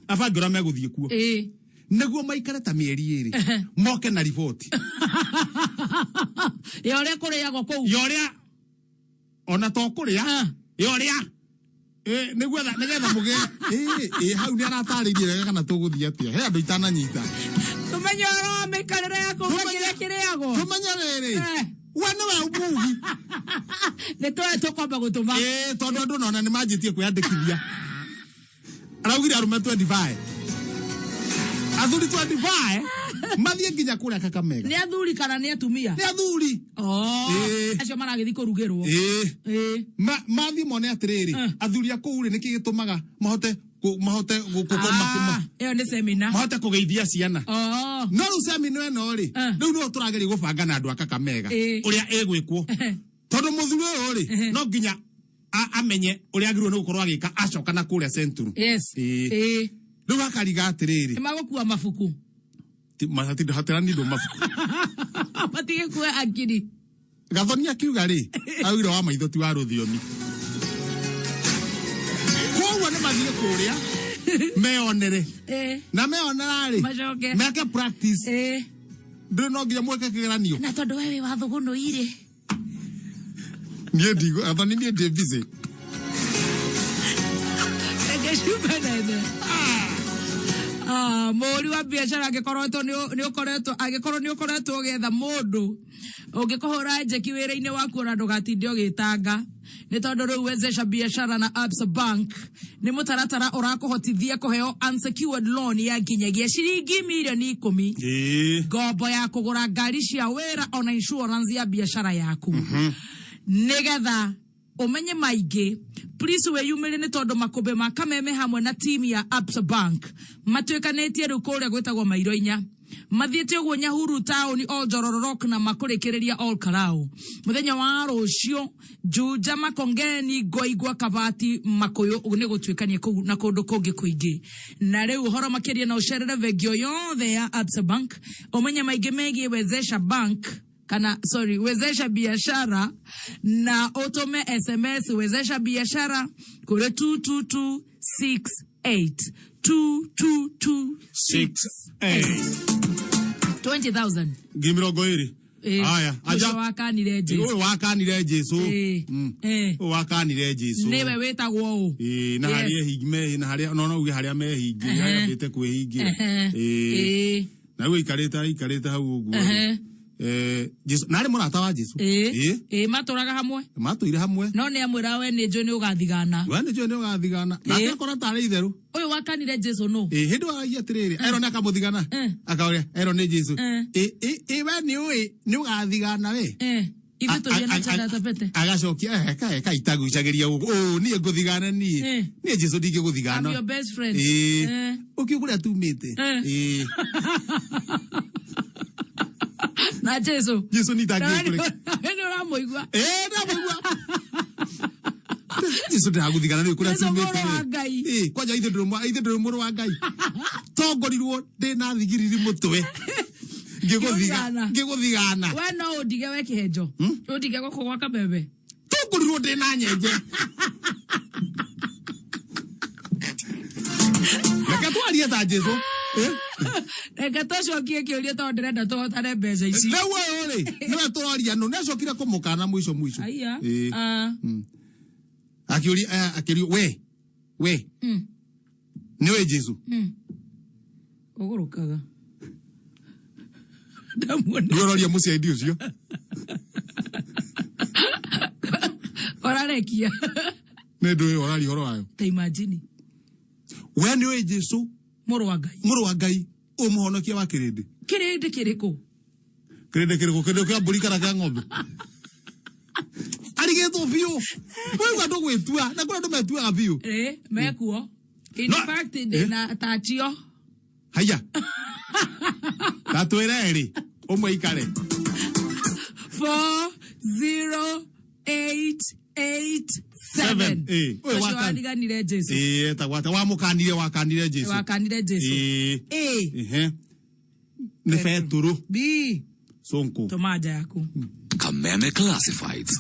abangora meguthie kuo neguo maikare ta mieri iri moke na report yore kuriago kuu yore ona to kuria yoria nigetha muge hau ni arataririe wega kana tuguthia atia he andu itananyita tumenye ro mikarire yako kiriago tumenye riri wana wa umugi ne to kwamba gutuma tondu andu nona ni manjitie kwiyandikithia araugire arume 25 athuri 25 mathie nginya kuria Kakamega ni athuri kana ni atumia ni athuri acio maragithi kurugirwo mathie mone atiriri athuri akuri niki gitumaga mahote iyo ni seminar mahote kugeithia ciana no ru seminar eno ri riu no turageri gubanga na andu a Kakamega uria egwikwo tondu muthuri uyu ri no nginya amenye uria agirwo ni gukorwo agika acoka na kuria centuru riu akariga atiriri magukua mafuku masati haterani ndo mafuku matige kuwa akiri gathoni akiuga ri awira wa maitho ti wa ruthiomi koguo ni mathie kuria meonere na meonera ri meke practice ndio no nginya mweke kigeranio na tondu wewe wa thuguno ire nie ndigo athoni nie ndi busy muri wa biashara agikorwo ni ukoretwo ugetha mundu ungikuhura njeki wira-ini waku ona ndugatinde ugitanga ni tondu riu wezesha biashara na Absa Bank ni mutaratara urakuhotithia kuheo unsecured loan ya nginyagia ciringi milioni 10 ngombo ya kugura ngari cia wira ona insurance ya biashara yaku nigetha umenye maingi please weyumire ni tondu makumbe ma Kameme hamwe na team ya Absa Bank matwikanitie riu kuria gwitagwo Mairo 4 mathiete uguo Nyahuru town o Njorororok na makurikiriria all Karau muthenya wa rucio Juja Makongeni Ngoigwa Kabati Makuyu ni gutwikanie kuu na kundu kungi kuingi na riu horo makiria na ucerere vegio yothe ya Absa Bank umenye maingi megie wezesha bank wezesha biashara na utume SMS wezesha biashara kule 22268 22268 20,000 gimirongo iri aya aja wakanire Jesu wewe wakanire Jesu wakanire Jesu niwe wetagwo u na haria higime na haria no uge haria mehingi haria bite kwihingira na wewe ikareta hau uguo Jesu nari murata wa Jesu maturaga hamwe matuire hamwe no ni amwira we ni njo ni ugathigana na akora tare itheru uyu wakanire Jesu no hindu wa atiriri ero na kamuthigana akaoria ero ni Jesu we ni ugathigana we Ithe tũthiĩ na chanda tapete. Agacokia eka itagucageria ũguo. Niĩ ngũthigana niĩ. Niĩ Jesu ndingĩgũthigana. I'm your best friend. Ũkiuga tumĩte. Na Jesu. Jesu ni tangĩkũreka. Nĩ ũramũigua. Ndamũigua. Jesu ndagũthigana nĩ kũrĩa tumĩte. Kwanja ithe ndĩrĩ mũrũ wa Ngai. Tongorirwo ndĩna thigiriri mũtwe. Ngĩgũthigana. We no ũndige we kĩhenjo. Ũndige gũkũ gwa Kameme. Tongorirwo ndĩna nyenje. Reke twarie ta Jesu. Reke tũcokie kĩũria tondũ ndĩrenda tũhotane mbeca ici. Rĩu ũyũ rĩ, nĩwe tũroria no nĩacokire kũmũkana mũico. Aya. Akĩũria we. Nĩwe Jesu. Ũgũrũkaga. Ndĩroria mũciari ũcio. Orarekia. Nĩ ndũĩ orari horo wayo. Ta imagine. We nĩwe Jesu. Mũrũ wa Ngai. Mũrũ wa Ngai. Ũmũhonokia wa kĩrĩndĩ. Kĩrĩndĩ kĩrĩkũ? Kĩrĩndĩ kĩa mbũri kana kĩa ng'ombe. Arigĩtwo biũ. Wewe ndũgwĩtua. Na kũrĩa andũ metuaga biũ. Mekuo. In fact, ndĩna tatio. Haya. Tatwĩre eri. Ũmwe ikare. 40887. Ũyũ wakanire Jesu. Tagwate wakanire Jesu. Wakanire Jesu. Nĩ Petro. B. Sonko. Tomaja yaku. Kameme Classifieds.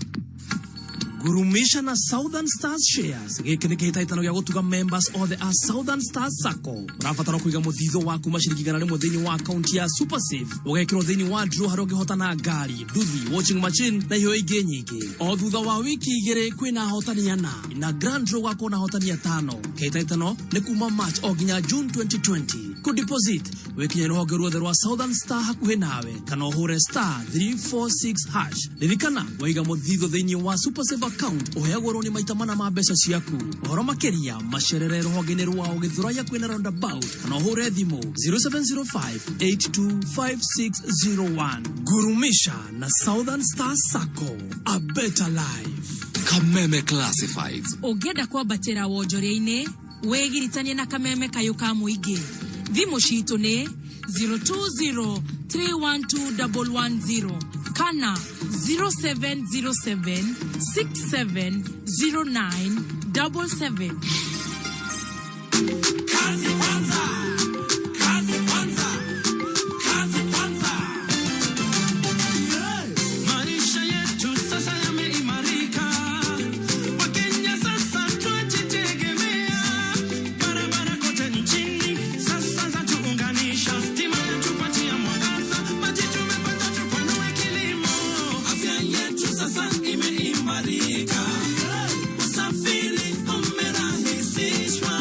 Gurumisha na Southern Stars Shares. Gĩkĩ nĩ kĩhĩtahĩtano gĩa gũtuga members othe a Southern Stars Sacco. Ũrabatara kũiga mũthithũ waku maciringi 100 thĩinĩ wa akaunti ya SuperSave. Ũgekĩrwo thĩinĩ wa draw harĩa ũngĩhotana ngari, nduthi, washing machine na iheo ingĩ nyingĩ. O thutha wa wiki 2 kwĩna ahotani 4 na grand draw gwakorwo na ahotani 5. Kĩhĩtahĩtano nĩ kuma March o nginya June 2020. Kudeposit wĩkinye rũhonge ruothe rwa Southern Star hakuhĩ nawe kana ũhũre *346#. Ririkana waiga mũthithũ thĩinĩ wa SuperSave account uheagwo roni maita mana ma mbeca ciaku. Ũhoro makĩria macerere rũhonge-inĩ rwao Gĩthũrai kwĩna roundabout kana ũhũre thimũ 0705825601. Gurumisha na Southern Star Sacco, a better life. Kameme Classifieds. Ũngĩenda kwambatĩra wonjoria-inĩ wĩgiritanie na Kameme kayũ ka mũingĩ. Thimũ citũ nĩ 020312110 kana 0707670977. Kazi kwanza. Maisha yetu sasa yameimarika. Wakenya sasa twajitegemea. Barabara kote nchini sasa zatuunganisha. Stima yatupatia mwangaza. Maji tumepata tupanue kilimo. Afya yetu sasa imeimarika. Usafiri umerahisishwa.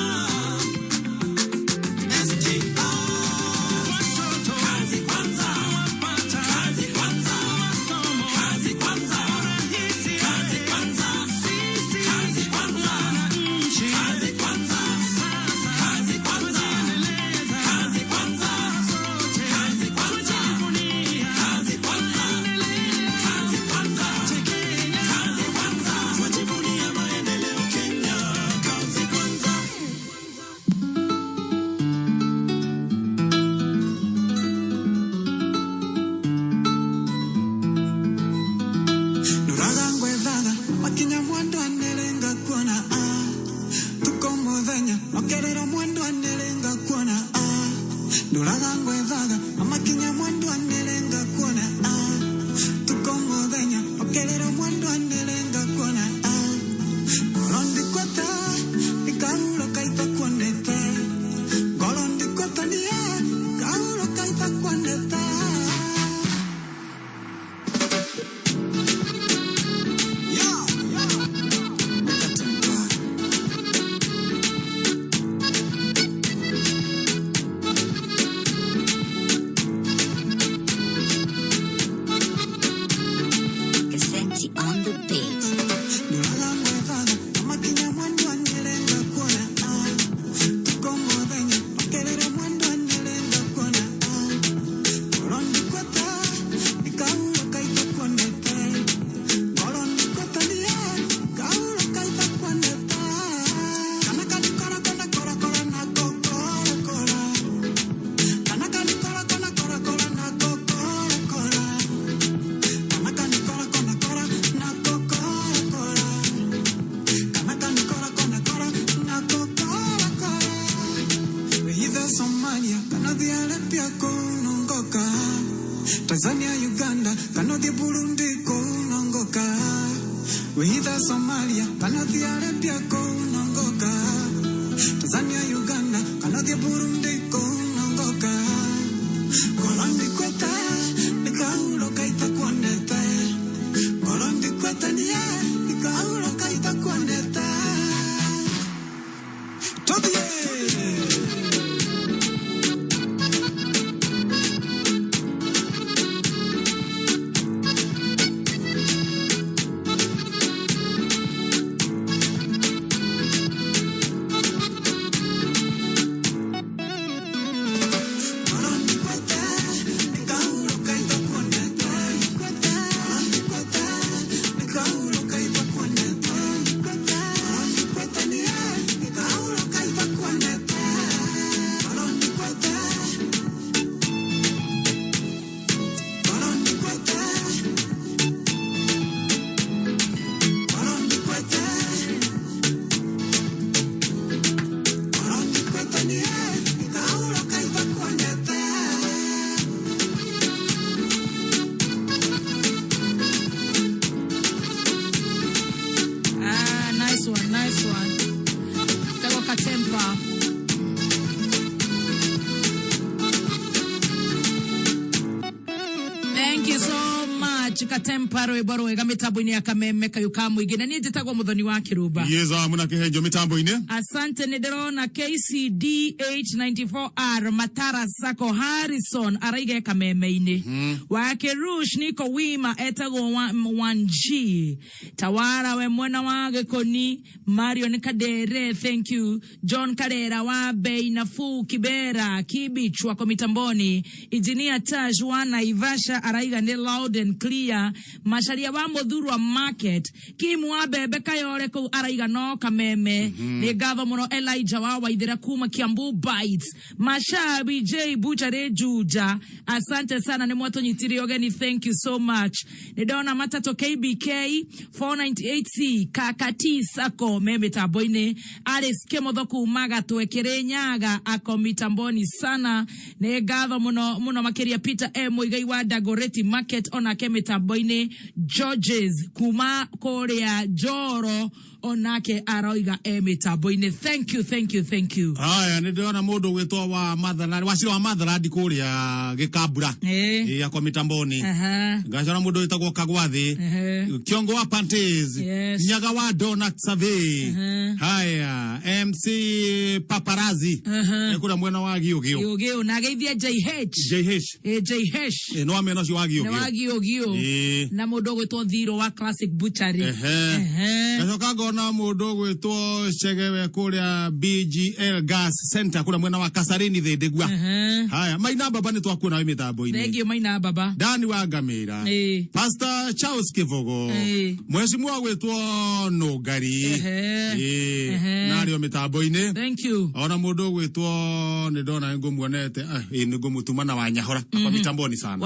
kanathiale pia kunongoka Tanzania Uganda kanathi Burundi kunongoka wehitha Somalia kanathiale pia kunongoka Tanzania Uganda kanathi Burundi kunongoka Kolandi kweta nikauro kaita kwanete Kolandi kweta niye nikauro kaita kwanete Nice one. Tego Katempa. Thank you so much Katempa rwĩmbo rwega mĩtambo-inĩ ya Kameme Kayuka Mũingĩ na niĩ njĩtagwo Mũthoni wa Kĩrũmba. Yeza muna kĩhenjo mĩtambo-inĩ. Asante nĩ ndĩrona KCD 894R Matara Sako Harrison araiga Kameme-inĩ. Wa Kerush niko wima etagwo Wanji. Tawara we mwena wa Gĩkoni Marion Kadere thank you. John Karera wa Bei Nafuu Kibera Kibichwa kwa mitamboni. Engineer Taj wa Naivasha araiga ni loud and clear. Masharia wa Mũthurwa Market Kim wa Bebe Kayore kũu araiga no Kameme. Nĩ ngatho mũno Elijah wa Waithĩra kuma Kiambu Bites. Mashabi J Butare Juja asante sana nĩ mwatũnyitire ogeni thank you so much. Nĩ ndona Matato KBK 498C Kakati Sako mĩtambo-inĩ. Alice Kĩmotho kuma Gatwekere Nyaga ako mitamboni sana. Nĩ ngatho mũno makĩria Peter M Mũigai wa Dagoretti Market onake mitamboni. Georges kuma Korea Joro onake aroiga mitamboni. Thank you. Haya nĩ ndĩrona mũndũ gwĩtwo wa Matharandi wacira wa Matharandi kũrĩa Gĩkambura ako mitamboni. Ngacora mũndũ wĩtagwo Kagwathi Kiongo wa Pantes Nyaga wa Donut Survey. Haya MC Paparazzi kũrĩa mwena wa Gĩogĩo na geithia JH no amena cio wa Gĩogĩo na mũndũ gwĩtwo Thiro wa Classic Butchery. Ngacoka ngona mũndũ gwĩtwo Chegewe kũrĩa BGL Gas Center kũrĩa mwena wa Kasarani Thĩndĩgua. Haya Maina Baba nĩ twakuona wĩ mĩtambo-inĩ. Thank you Maina Baba. Dani wa Ngamĩra Pastor Charles Kivogo Mheshimiwa gwĩtwo Nũngari na arĩo mĩtambo-inĩ. Thank you. Ona mũndũ gwĩtwo nĩ ndona ngũmuonete nĩ ngũmũtuma na Wanyahora kwa mitamboni sana.